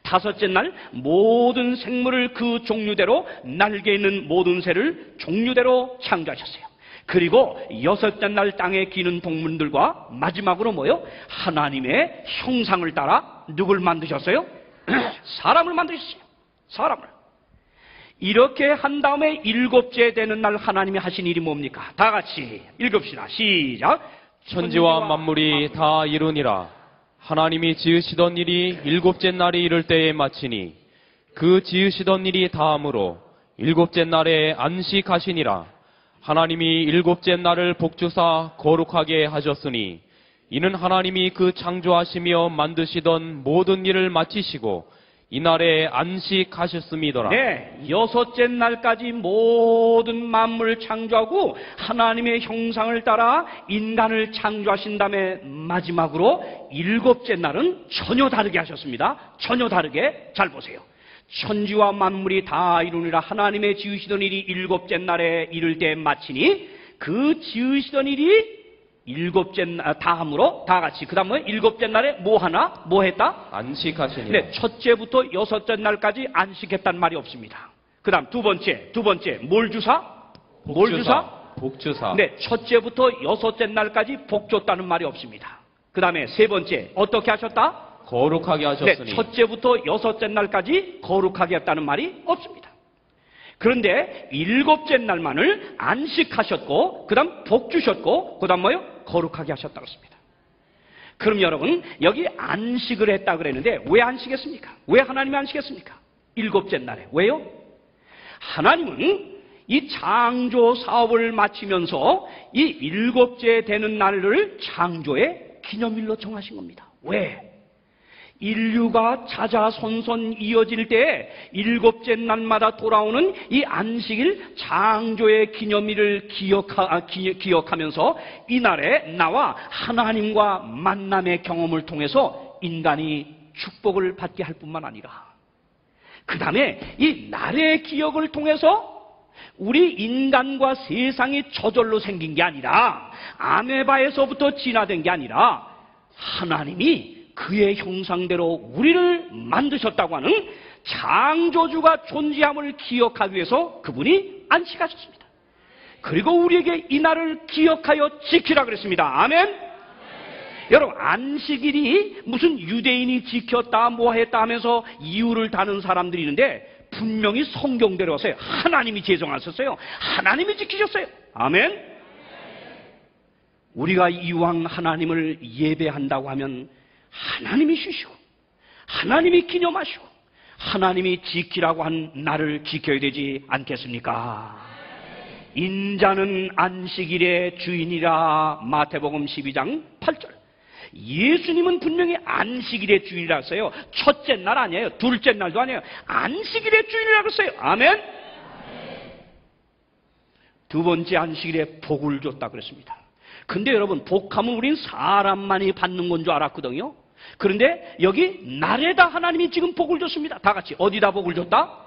다섯째 날 모든 생물을 그 종류대로 날개 있는 모든 새를 종류대로 창조하셨어요. 그리고 여섯째 날 땅에 기는 동물들과 마지막으로 뭐요? 하나님의 형상을 따라 누굴 만드셨어요? 사람을 만드셨어요. 사람을. 이렇게 한 다음에 일곱째 되는 날 하나님이 하신 일이 뭡니까? 다 같이 읽읍시다. 시작. 천지와 만물이 다 이루니라. 하나님이 지으시던 일이 일곱째 날이 이를 때에 마치니 그 지으시던 일이 다함으로 일곱째 날에 안식하시니라. 하나님이 일곱째 날을 복주사 거룩하게 하셨으니 이는 하나님이 그 창조하시며 만드시던 모든 일을 마치시고 이날에 안식하셨음이더라. 네, 여섯째 날까지 모든 만물을 창조하고 하나님의 형상을 따라 인간을 창조하신 다음에 마지막으로 일곱째 날은 전혀 다르게 하셨습니다. 전혀 다르게. 잘 보세요. 천지와 만물이 다 이루니라. 하나님의 지으시던 일이 일곱째 날에 이를 때 마치니 그 지으시던 일이 일곱째 날 다함으로 다 같이 그 다음에 일곱째 날에 뭐 하나? 뭐 했다? 안식하시니라. 네, 첫째부터 여섯째 날까지 안식했단 말이 없습니다. 그 다음 두 번째 뭘 주사? 뭘 주사? 복주사. 네, 첫째부터 여섯째 날까지 복 줬다는 말이 없습니다. 그 다음에 세 번째 어떻게 하셨다? 거룩하게 하셨으니. 네, 첫째부터 여섯째 날까지 거룩하게 했다는 말이 없습니다. 그런데 일곱째 날만을 안식하셨고 그 다음 복 주셨고 그 다음 뭐요? 거룩하게 하셨다고 했습니다. 그럼 여러분 여기 안식을 했다 그랬는데 왜 안식했습니까? 왜 하나님이 안식했습니까? 일곱째 날에. 왜요? 하나님은 이 창조 사업을 마치면서 이 일곱째 되는 날을 창조의 기념일로 정하신 겁니다. 왜? 인류가 자자손손 이어질 때 일곱째 날마다 돌아오는 이 안식일 창조의 기념일을 기억하면서 이날에 나와 하나님과 만남의 경험을 통해서 인간이 축복을 받게 할 뿐만 아니라 그 다음에 이 날의 기억을 통해서 우리 인간과 세상이 저절로 생긴 게 아니라 아메바에서부터 진화된 게 아니라 하나님이 그의 형상대로 우리를 만드셨다고 하는 창조주가 존재함을 기억하기 위해서 그분이 안식하셨습니다. 그리고 우리에게 이 날을 기억하여 지키라 그랬습니다. 아멘. 여러분 안식일이 무슨 유대인이 지켰다 뭐 했다 하면서 이유를 다는 사람들이 있는데 분명히 성경대로서요. 하나님이 제정하셨어요. 하나님이 지키셨어요. 아멘. 우리가 이왕 하나님을 예배한다고 하면 하나님이 쉬시고 하나님이 기념하시고 하나님이 지키라고 한 날을 지켜야 되지 않겠습니까? 인자는 안식일의 주인이라. 마태복음 12장 8절. 예수님은 분명히 안식일의 주인이라고 했어요. 첫째 날 아니에요. 둘째 날도 아니에요. 안식일의 주인이라고 했어요. 아멘. 두 번째 안식일에 복을 줬다 그랬습니다. 근데 여러분 복하면 우린 사람만이 받는 건 줄 알았거든요. 그런데 여기 날에다 하나님이 지금 복을 줬습니다. 다 같이 어디다 복을 줬다?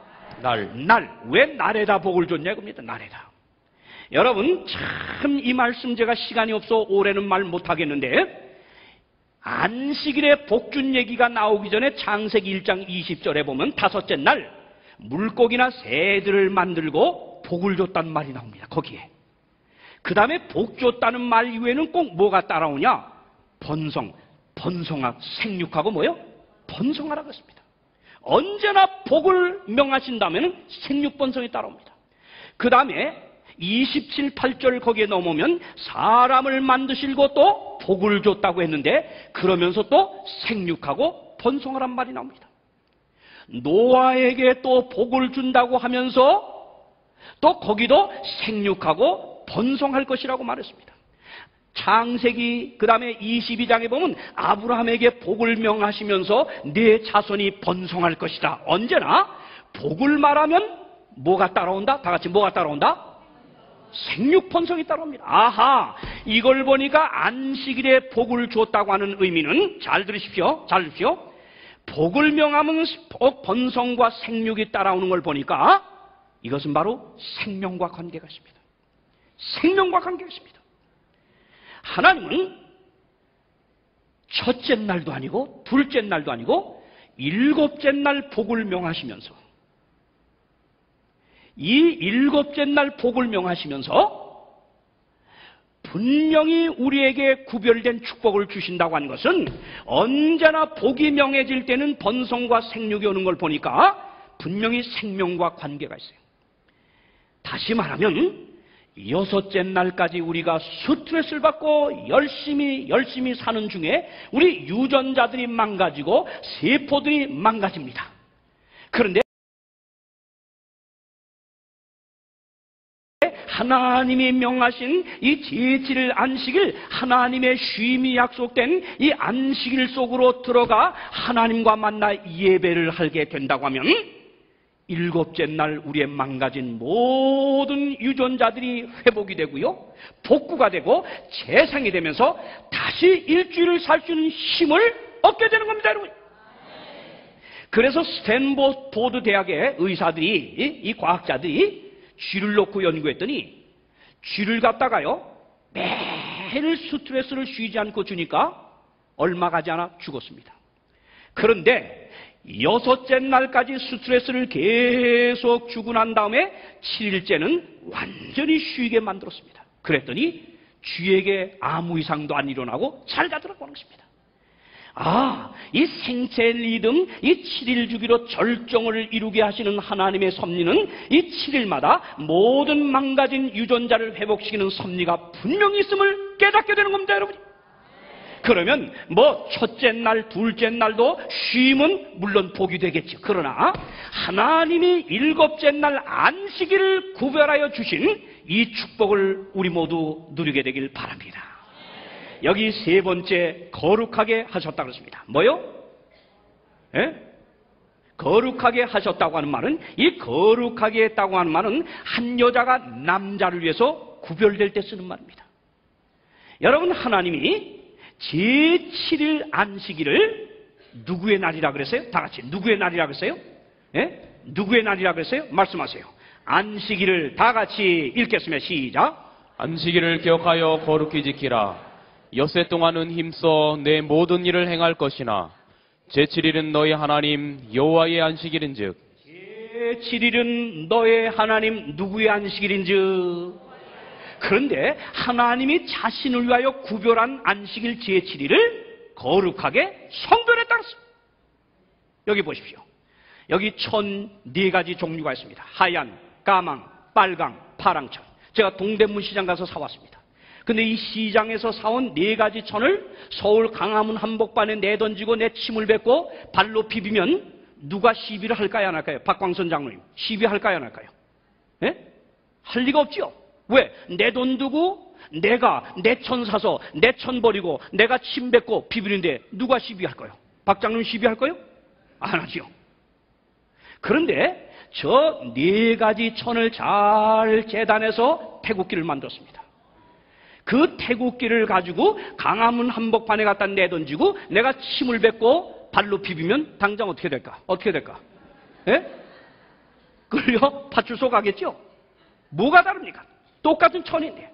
날. 왜 날에다 복을 줬냐 이겁니다. 날에다. 여러분 참 이 말씀 제가 시간이 없어 올해는 말 못하겠는데 안식일에 복 준 얘기가 나오기 전에 창세기 1장 20절에 보면 다섯째 날 물고기나 새들을 만들고 복을 줬다는 말이 나옵니다. 거기에. 그 다음에 복 줬다는 말 이후에는 꼭 뭐가 따라오냐? 번성하, 생육하고 뭐요? 번성하라고 했습니다. 언제나 복을 명하신다면 생육번성이 따라옵니다. 그 다음에 27, 8절 거기에 넘으면 사람을 만드시고 또 복을 줬다고 했는데 그러면서 또 생육하고 번성하란 말이 나옵니다. 노아에게 또 복을 준다고 하면서 또 거기도 생육하고 번성할 것이라고 말했습니다. 창세기 그 다음에 22장에 보면 아브라함에게 복을 명하시면서 네 자손이 번성할 것이다. 언제나 복을 말하면 뭐가 따라온다? 다 같이 뭐가 따라온다? 생육번성이 따라옵니다. 아하, 이걸 보니까 안식일에 복을 줬다고 하는 의미는 잘 들으십시오. 잘 들으십시오. 복을 명하면 번성과 생육이 따라오는 걸 보니까 이것은 바로 생명과 관계가 있습니다. 생명과 관계가 있습니다. 하나님은 첫째 날도 아니고 둘째 날도 아니고 일곱째 날 복을 명하시면서 이 일곱째 날 복을 명하시면서 분명히 우리에게 구별된 축복을 주신다고 하는 것은 언제나 복이 명해질 때는 번성과 생육이 오는 걸 보니까 분명히 생명과 관계가 있어요. 다시 말하면 여섯째 날까지 우리가 스트레스를 받고 열심히 사는 중에 우리 유전자들이 망가지고 세포들이 망가집니다. 그런데 하나님이 명하신 이 제7일 안식일, 하나님의 쉼이 약속된 이 안식일 속으로 들어가 하나님과 만나 예배를 하게 된다고 하면 일곱째 날 우리의 망가진 모든 유전자들이 회복이 되고요, 복구가 되고 재생이 되면서 다시 일주일을 살 수 있는 힘을 얻게 되는 겁니다, 여러분. 그래서 스탠포드 대학의 의사들이, 이 과학자들이 쥐를 놓고 연구했더니 쥐를 갖다가요 매일 스트레스를 쉬지 않고 주니까 얼마 가지 않아 죽었습니다. 그런데 여섯째 날까지 스트레스를 계속 주고 난 다음에 7일째는 완전히 쉬게 만들었습니다. 그랬더니 쥐에게 아무 이상도 안 일어나고 잘 가더라고 하는 것입니다. 이 생체 리듬, 이 7일 주기로 절정을 이루게 하시는 하나님의 섭리는 이 7일마다 모든 망가진 유전자를 회복시키는 섭리가 분명히 있음을 깨닫게 되는 겁니다, 여러분. 그러면 첫째 날, 둘째 날도 쉼은 물론 복이 되겠죠. 그러나 하나님이 일곱째 날 안식일을 구별하여 주신 이 축복을 우리 모두 누리게 되길 바랍니다. 여기 세 번째, 거룩하게 하셨다고 그랬습니다. 뭐요? 예? 거룩하게 하셨다고 하는 말은, 이 거룩하게 했다고 하는 말은 한 여자가 남자를 위해서 구별될 때 쓰는 말입니다. 여러분, 하나님이 제7일 안식일을 누구의 날이라 그랬어요? 다 같이 누구의 날이라 그랬어요? 예? 누구의 날이라 그랬어요? 말씀하세요. 안식일을 다 같이 읽겠습니다. 시작. 안식일을 기억하여 거룩히 지키라. 엿새 동안은 힘써 내 모든 일을 행할 것이나 제7일은 너희 하나님 여호와의 안식일인즉. 제7일은 너의 하나님 누구의 안식일인즉. 그런데 하나님이 자신을 위하여 구별한 안식일 제7일을 거룩하게 성별했다고 했습니다. 여기 보십시오. 여기 천 4가지 종류가 있습니다. 하얀, 까망, 빨강, 파랑천. 제가 동대문 시장 가서 사왔습니다. 근데 이 시장에서 사온 4가지 천을 서울 강화문 한복판에 내던지고 내 침을 뱉고 발로 비비면 누가 시비를 할까요, 안 할까요? 박광선 장로님, 시비할까요, 안 할까요? 예? 할 리가 없지요. 왜? 내 돈 두고 내가 내 천 사서 내 천 버리고 내가 침 뱉고 비비는데 누가 시비할까요? 박 장로님 시비할까요? 안 하지요. 그런데 저 4가지 천을 잘 재단해서 태국기를 만들었습니다. 그 태국기를 가지고 강화문 한복판에 갖다 내던지고 내가 침을 뱉고 발로 비비면 당장 어떻게 될까? 어떻게 될까? 예? 끌려 파출소 가겠죠? 뭐가 다릅니까? 똑같은 천인데.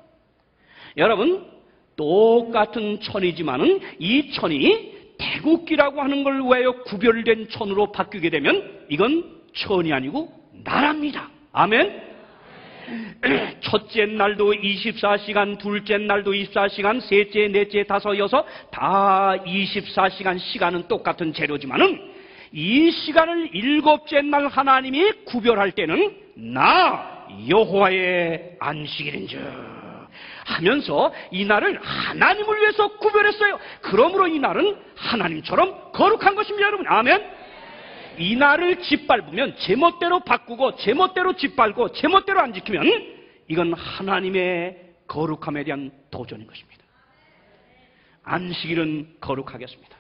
여러분, 똑같은 천이지만은 이 천이 태국기라고 하는 걸 외워 구별된 천으로 바뀌게 되면 이건 천이 아니고 나랍니다. 아멘? 첫째 날도 24시간, 둘째 날도 24시간, 셋째, 넷째, 다섯, 여섯 다 24시간 시간은 똑같은 재료지만은 이 시간을 일곱째 날 하나님이 구별할 때는 나 여호와의 안식일인즉 하면서 이 날을 하나님을 위해서 구별했어요. 그러므로 이 날은 하나님처럼 거룩한 것입니다, 여러분. 아멘. 이 날을 짓밟으면 제멋대로 바꾸고 제멋대로 짓밟고 제멋대로 안 지키면 이건 하나님의 거룩함에 대한 도전인 것입니다. 안식일은 거룩하겠습니다.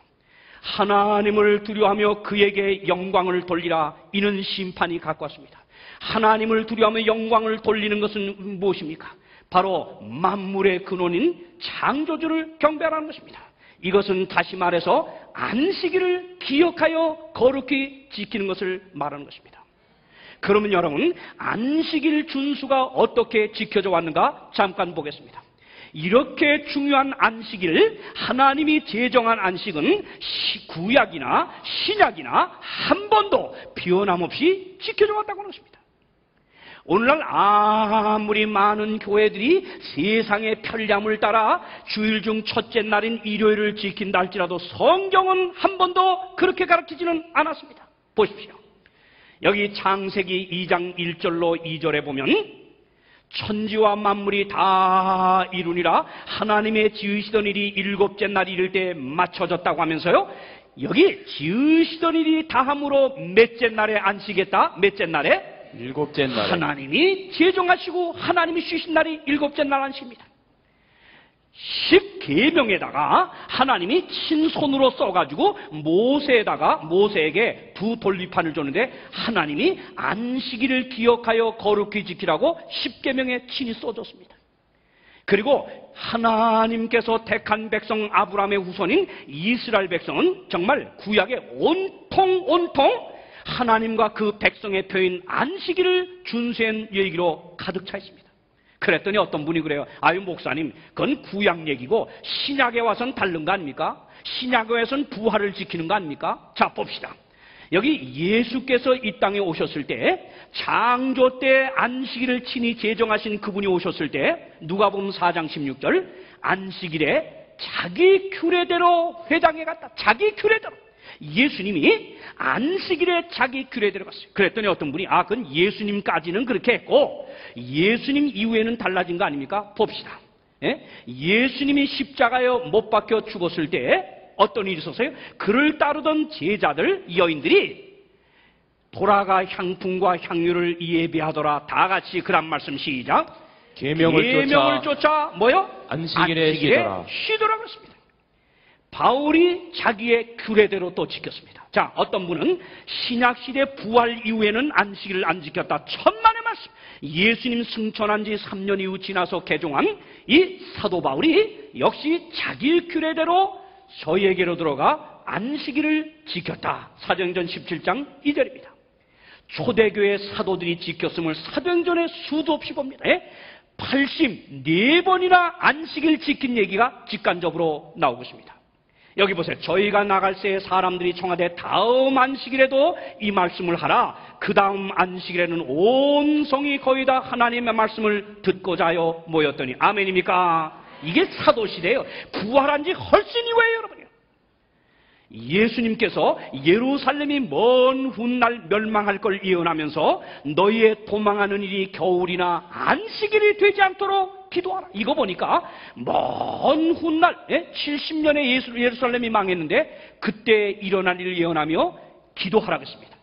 하나님을 두려워하며 그에게 영광을 돌리라. 이는 심판이 갖고 왔습니다. 하나님을 두려워하며 영광을 돌리는 것은 무엇입니까? 바로 만물의 근원인 창조주를 경배하라는 것입니다. 이것은 다시 말해서 안식일을 기억하여 거룩히 지키는 것을 말하는 것입니다. 그러면 여러분, 안식일 준수가 어떻게 지켜져 왔는가 잠깐 보겠습니다. 이렇게 중요한 안식일, 하나님이 제정한 안식은 구약이나 신약이나 한 번도 변함없이 지켜져 왔다고 하십니다. 오늘날 아무리 많은 교회들이 세상의 편리함을 따라 주일 중 첫째 날인 일요일을 지킨다 할지라도 성경은 한 번도 그렇게 가르치지는 않았습니다. 보십시오. 여기 창세기 2장 1절로 2절에 보면 천지와 만물이 다 이루니라 하나님의 지으시던 일이 일곱째 날 이를 때 맞춰졌다고 하면서요, 여기 지으시던 일이 다함으로 몇째 날에 안식했다? 몇째 날에? 일곱째 날에. 하나님이 제정하시고 하나님이 쉬신 날이 일곱째 날 안식입니다. 십계명에다가 하나님이 친손으로 써가지고 모세에게 두 돌림판을 줬는데 하나님이 안식일을 기억하여 거룩히 지키라고 십계명에 친히 써줬습니다. 그리고 하나님께서 택한 백성 아브라함의 후손인 이스라엘 백성은 정말 구약의 온통 하나님과 그 백성의 표인 안식일을 준수한 얘기로 가득 차 있습니다. 그랬더니 어떤 분이 그래요. 아유 목사님, 그건 구약 얘기고 신약에 와서는 다른 거 아닙니까? 신약에 와서는 부활을 지키는 거 아닙니까? 자 봅시다. 여기 예수께서 이 땅에 오셨을 때 창조 때 안식일을 친히 제정하신 그분이 오셨을 때 누가복음 4장 16절 안식일에 자기 규례대로 회당에 갔다. 자기 규례대로. 예수님이 안식일에 자기 규례대로 갔어요. 그랬더니 어떤 분이 그건 예수님까지는 그렇게 했고 예수님 이후에는 달라진 거 아닙니까? 봅시다. 예수님이 십자가에 못 박혀 죽었을 때 어떤 일이 있었어요? 그를 따르던 제자들, 여인들이 돌아가 향품과 향유를 예배하더라. 다 같이 그런 말씀 시작. 계명을 쫓아 뭐요? 안식일에 쉬더라 그랬습니다. 바울이 자기의 규례대로 또 지켰습니다. 자, 어떤 분은 신약시대 부활 이후에는 안식일을 안 지켰다. 천만의 말씀. 예수님 승천한 지 3년 이후 지나서 개종한 이 사도 바울이 역시 자기 규례대로 저희에게로 들어가 안식일을 지켰다. 사도행전 17장 2절입니다. 초대교회 사도들이 지켰음을 사도행전에 수도 없이 봅니다. 84번이나 안식일 지킨 얘기가 직간접으로 나오고 있습니다. 여기 보세요. 저희가 나갈 새 사람들이 청하되 다음 안식일에도 이 말씀을 하라. 그 다음 안식일에는 온 성이 거의 다 하나님의 말씀을 듣고자 하여 모였더니 아멘입니까? 이게 사도시대예요. 부활한 지 훨씬 이후에요, 여러분요. 예수님께서 예루살렘이 먼 훗날 멸망할 걸 예언하면서 너희의 도망하는 일이 겨울이나 안식일이 되지 않도록 기도하라. 이거 보니까 먼 훗날 70년에 예루살렘이 망했는데 그때 일어날 일을 예언하며 기도하라고 했습니다.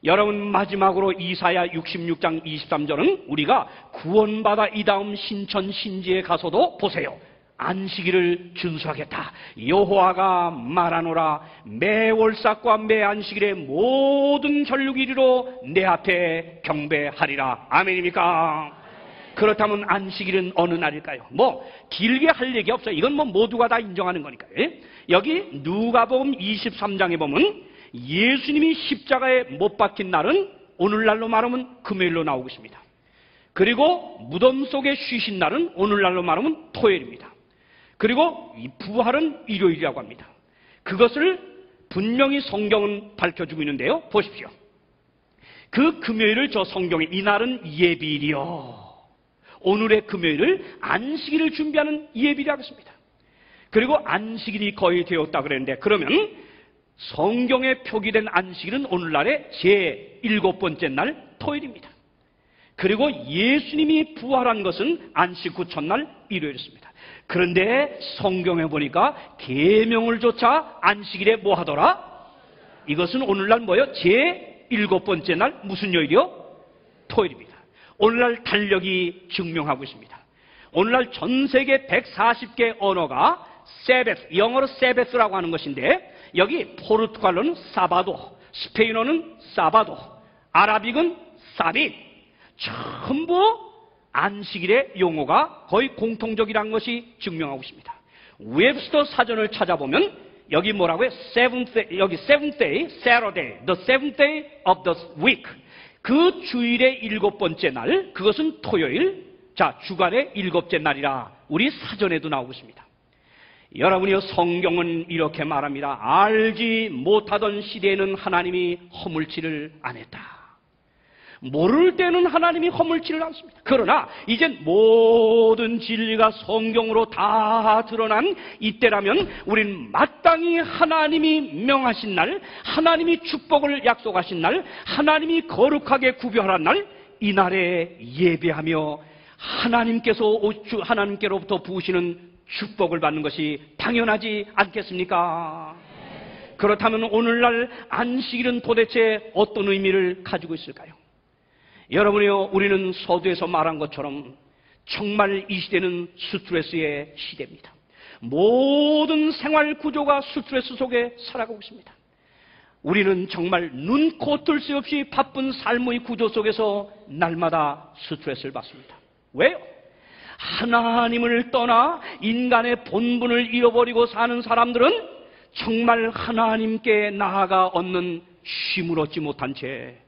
여러분, 마지막으로 이사야 66장 23절은 우리가 구원받아 이 다음 신천 신지에 가서도 보세요. 안식일을 준수하겠다. 여호와가 말하노라. 매 월삭과 매 안식일에 모든 혈육일이로 내 앞에 경배하리라. 아멘입니까? 그렇다면 안식일은 어느 날일까요? 길게 할 얘기 없어요. 이건 모두가 다 인정하는 거니까요. 여기 누가복음 23장에 보면 예수님이 십자가에 못 박힌 날은 오늘날로 말하면 금요일로 나오고 있습니다. 그리고 무덤 속에 쉬신 날은 오늘날로 말하면 토요일입니다. 그리고 이 부활은 일요일이라고 합니다. 그것을 분명히 성경은 밝혀주고 있는데요. 보십시오. 그 금요일을 저 성경에 이날은 예비일이요. 오늘의 금요일을 안식일을 준비하는 예비라고 했습니다. 그리고 안식일이 거의 되었다 그랬는데 그러면 성경에 표기된 안식일은 오늘날의 제7번째 날 토요일입니다. 그리고 예수님이 부활한 것은 안식 후 첫날 일요일이었습니다. 그런데 성경에 보니까 계명을 쫓아 안식일에 뭐 하더라? 이것은 오늘날 뭐요? 제7번째 날 무슨 요일이요? 토요일입니다. 오늘날 달력이 증명하고 있습니다. 오늘날 전 세계 140개 언어가 세베스, 영어로 세베스라고 하는 것인데 여기 포르투갈어는 사바도, 스페인어는 사바도, 아라빅은 사빗, 전부 안식일의 용어가 거의 공통적이라는 것이 증명하고 있습니다. 웹스터 사전을 찾아보면 여기 뭐라고요? Seventh day, Saturday, the seventh day of the week. 그 주일의 7번째 날, 그것은 토요일, 자, 주간의 7째 날이라 우리 사전에도 나오고 있습니다. 여러분이요, 성경은 이렇게 말합니다. 알지 못하던 시대에는 하나님이 허물치를 안 했다. 모를 때는 하나님이 허물치를 않습니다. 그러나 이젠 모든 진리가 성경으로 다 드러난 이때라면 우리는 마땅히 하나님이 명하신 날, 하나님이 축복을 약속하신 날, 하나님이 거룩하게 구별한 날, 이 날에 예배하며 하나님께로부터 부으시는 축복을 받는 것이 당연하지 않겠습니까? 그렇다면 오늘날 안식일은 도대체 어떤 의미를 가지고 있을까요? 여러분이요, 우리는 서두에서 말한 것처럼 정말 이 시대는 스트레스의 시대입니다. 모든 생활 구조가 스트레스 속에 살아가고 있습니다. 우리는 정말 눈코 뜰 새 없이 바쁜 삶의 구조 속에서 날마다 스트레스를 받습니다. 왜요? 하나님을 떠나 인간의 본분을 잃어버리고 사는 사람들은 정말 하나님께 나아가 얻는 쉼을 얻지 못한 채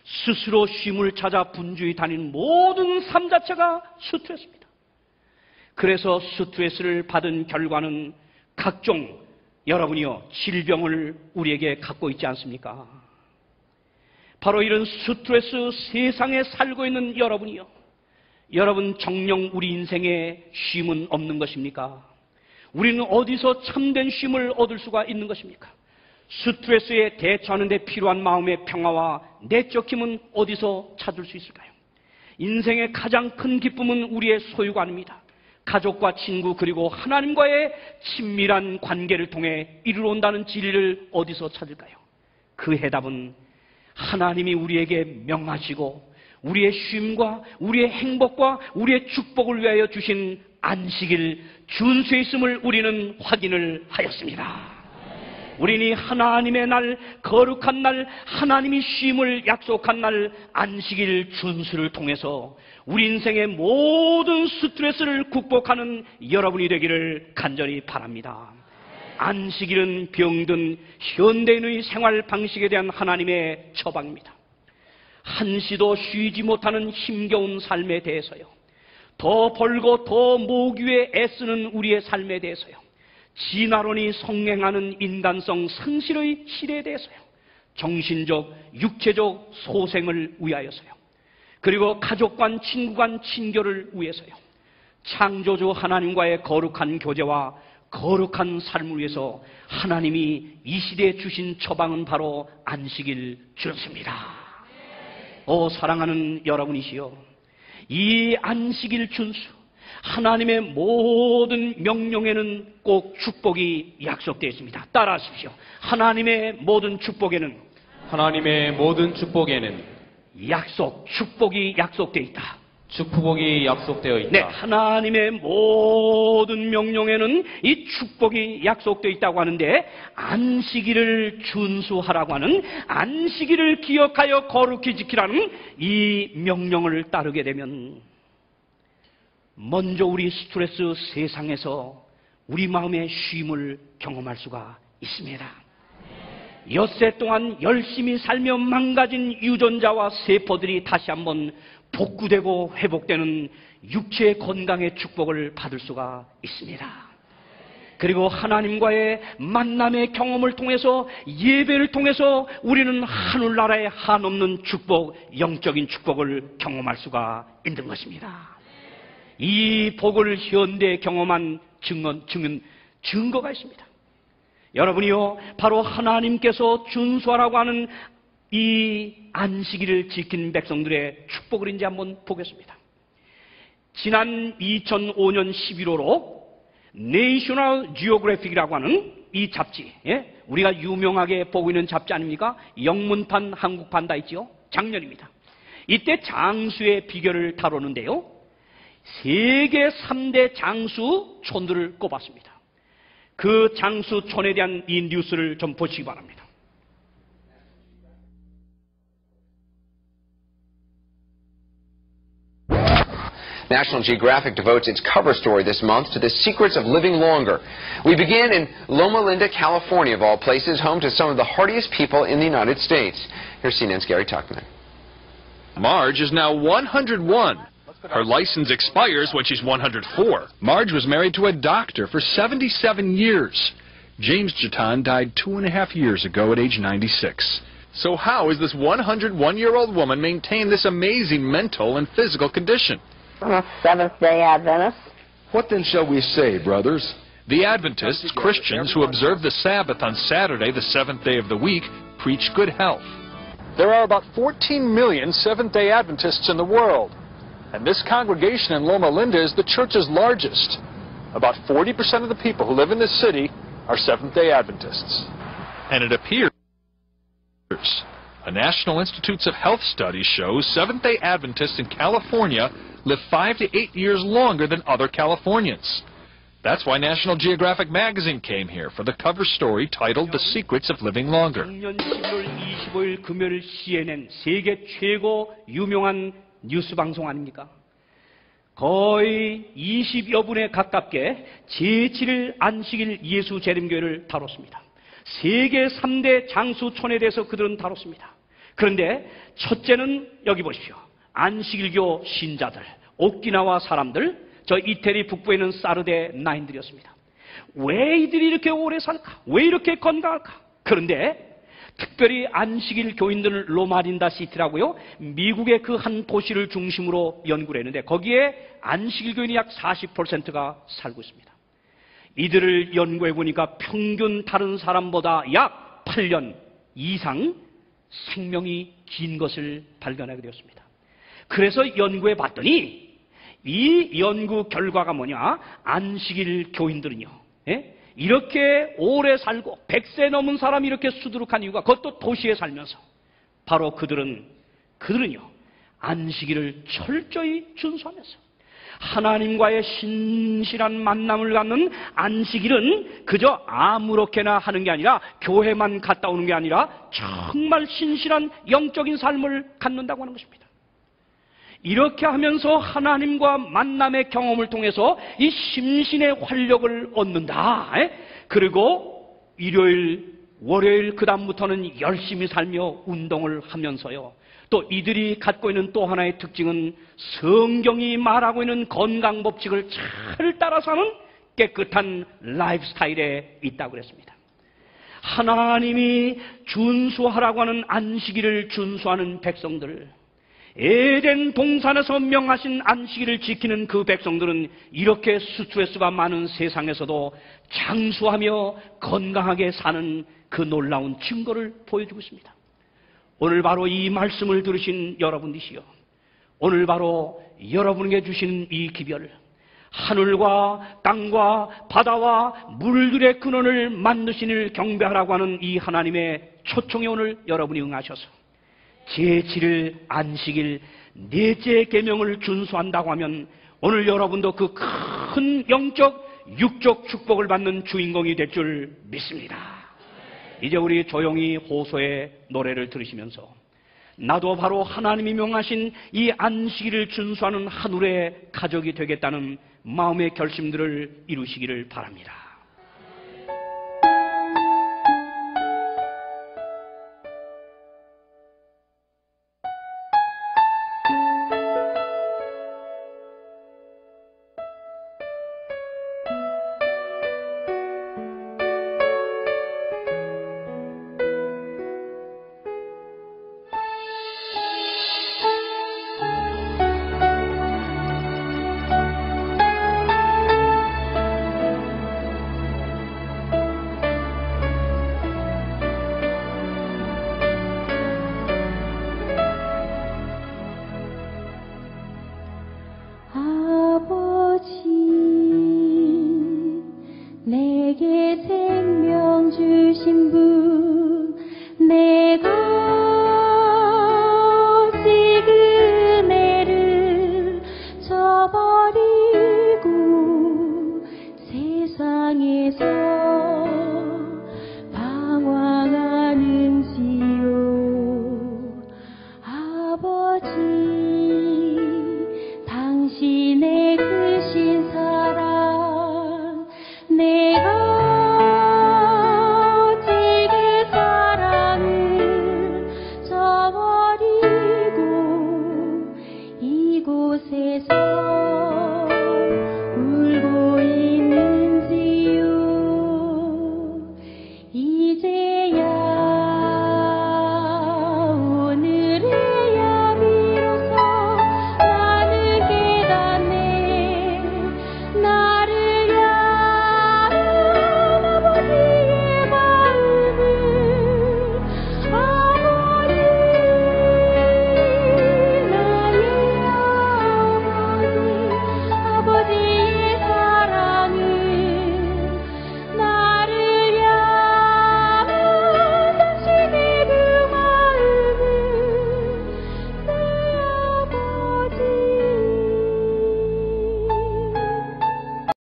스스로 쉼을 찾아 분주히 다니는 모든 삶 자체가 스트레스입니다. 그래서 스트레스를 받은 결과는 각종 여러분이요, 질병을 우리에게 갖고 있지 않습니까? 바로 이런 스트레스 세상에 살고 있는 여러분이요, 여러분 정녕 우리 인생에 쉼은 없는 것입니까? 우리는 어디서 참된 쉼을 얻을 수가 있는 것입니까? 스트레스에 대처하는 데 필요한 마음의 평화와 내적 힘은 어디서 찾을 수 있을까요? 인생의 가장 큰 기쁨은 우리의 소유가 아닙니다. 가족과 친구 그리고 하나님과의 친밀한 관계를 통해 이루어온다는 진리를 어디서 찾을까요? 그 해답은 하나님이 우리에게 명하시고 우리의 쉼과 우리의 행복과 우리의 축복을 위하여 주신 안식일 준수에 있음을 우리는 확인을 하였습니다. 우리는 하나님의 날, 거룩한 날, 하나님이 쉼을 약속한 날 안식일 준수를 통해서 우리 인생의 모든 스트레스를 극복하는 여러분이 되기를 간절히 바랍니다. 안식일은 병든 현대인의 생활 방식에 대한 하나님의 처방입니다. 한시도 쉬지 못하는 힘겨운 삶에 대해서요, 더 벌고 더 모으기 위해 애쓰는 우리의 삶에 대해서요, 진화론이 성행하는 인간성 상실의 시대에 대해서요, 정신적, 육체적 소생을 위하여서요, 그리고 가족 간, 친구 간 친교를 위해서요, 창조주 하나님과의 거룩한 교제와 거룩한 삶을 위해서 하나님이 이 시대에 주신 처방은 바로 안식일 준수입니다. 사랑하는 여러분이시여, 이 안식일 준수, 하나님의 모든 명령에는 꼭 축복이 약속되어 있습니다. 따라하십시오. 하나님의 모든 축복에는 축복이 약속되어 있다. 축복이 약속되어 있다. 네, 하나님의 모든 명령에는 이 축복이 약속되어 있다고 하는데, 안식일을 준수하라고 하는, 안식일을 기억하여 거룩히 지키라는 이 명령을 따르게 되면 먼저 우리 스트레스 세상에서 우리 마음의 쉼을 경험할 수가 있습니다. 엿새 동안 열심히 살며 망가진 유전자와 세포들이 다시 한번 복구되고 회복되는 육체의 건강의 축복을 받을 수가 있습니다. 그리고 하나님과의 만남의 경험을 통해서, 예배를 통해서 우리는 하늘나라의 한없는 축복, 영적인 축복을 경험할 수가 있는 것입니다. 이 복을 현대에 경험한 증거가 있습니다. 여러분이요, 바로 하나님께서 준수하라고 하는 이 안식일을 지킨 백성들의 축복을 이제 한번 보겠습니다. 지난 2005년 11월로 내셔널 지오그래픽이라고 하는 이 잡지, 우리가 유명하게 보고 있는 잡지 아닙니까? 영문판, 한국판 다 있죠? 작년입니다. 이때 장수의 비결을 다루는데요, 세계 3대 장수촌들을 꼽았습니다. 그 장수촌에 대한 이 뉴스를 좀 보시기 바랍니다. National Geographic devotes its cover story this month to the secrets of living longer. We begin in Loma Linda, California, of all places, home to some of the hardiest people in the United States. Here's CNN's Gary Tuchman. Marge is now 101. Her license expires when she's 104. Marge was married to a doctor for 77 years. James Jaton died 2.5 years ago at age 96. So how is this 101-year-old woman maintain this amazing mental and physical condition? I'm a Seventh-day Adventist. What then shall we say, brothers? The Adventists, Christians who observe the Sabbath on Saturday, the seventh day of the week, preach good health. There are about 14 million Seventh-day Adventists in the world, and this congregation in Loma Linda is the church's largest. About 40% of the people who live in this city are Seventh-day Adventists. And it appears a National Institutes of Health study shows Seventh-day Adventists in California live 5 to 8 years longer than other Californians. That's why National Geographic magazine came here for the cover story titled The Secrets of Living Longer. 작년 11월 25일 금요일 CNN 세계 최고 유명한 뉴스 방송 아닙니까? 거의 20여 분에 가깝게 제7일 안식일 예수 재림교회를 다뤘습니다. 세계 3대 장수촌에 대해서 그들은 다뤘습니다. 그런데 첫째는 여기 보십시오. 안식일교 신자들, 오키나와 사람들, 저 이태리 북부에 있는 사르데 나인들이었습니다. 왜 이들이 이렇게 오래 살까? 왜 이렇게 건강할까? 그런데 특별히 안식일 교인들을 로마린다 시티라고요. 미국의 그 한 도시를 중심으로 연구를 했는데 거기에 안식일 교인이 약 40%가 살고 있습니다. 이들을 연구해 보니까 평균 다른 사람보다 약 8년 이상 생명이 긴 것을 발견하게 되었습니다. 그래서 연구해 봤더니 이 연구 결과가 뭐냐? 안식일 교인들은요, 이렇게 오래 살고 100세 넘은 사람이 이렇게 수두룩한 이유가 그것도 도시에 살면서 바로 그들은요 안식일을 철저히 준수하면서 하나님과의 신실한 만남을 갖는 안식일은 그저 아무렇게나 하는 게 아니라 교회만 갔다 오는 게 아니라 정말 신실한 영적인 삶을 갖는다고 하는 것입니다. 이렇게 하면서 하나님과 만남의 경험을 통해서 이 심신의 활력을 얻는다. 그리고 일요일, 월요일 그 다음부터는 열심히 살며 운동을 하면서요. 또 이들이 갖고 있는 또 하나의 특징은 성경이 말하고 있는 건강 법칙을 잘 따라 사는 깨끗한 라이프 스타일에 있다고 그랬습니다. 하나님이 준수하라고 하는 안식일을 준수하는 백성들, 에덴 동산에서 명하신 안식일을 지키는 그 백성들은 이렇게 스트레스가 많은 세상에서도 장수하며 건강하게 사는 그 놀라운 증거를 보여주고 있습니다. 오늘 바로 이 말씀을 들으신 여러분이시여, 오늘 바로 여러분에게 주신 이 기별, 하늘과 땅과 바다와 물들의 근원을 만드신 경배하라고 하는 이 하나님의 초청에 오늘 여러분이 응하셔서 제7일 안식일 넷째 계명을 준수한다고 하면 오늘 여러분도 그 큰 영적 육적 축복을 받는 주인공이 될 줄 믿습니다. 이제 우리 조용히 호소의 노래를 들으시면서 나도 바로 하나님이 명하신 이 안식일을 준수하는 하늘의 가족이 되겠다는 마음의 결심들을 이루시기를 바랍니다.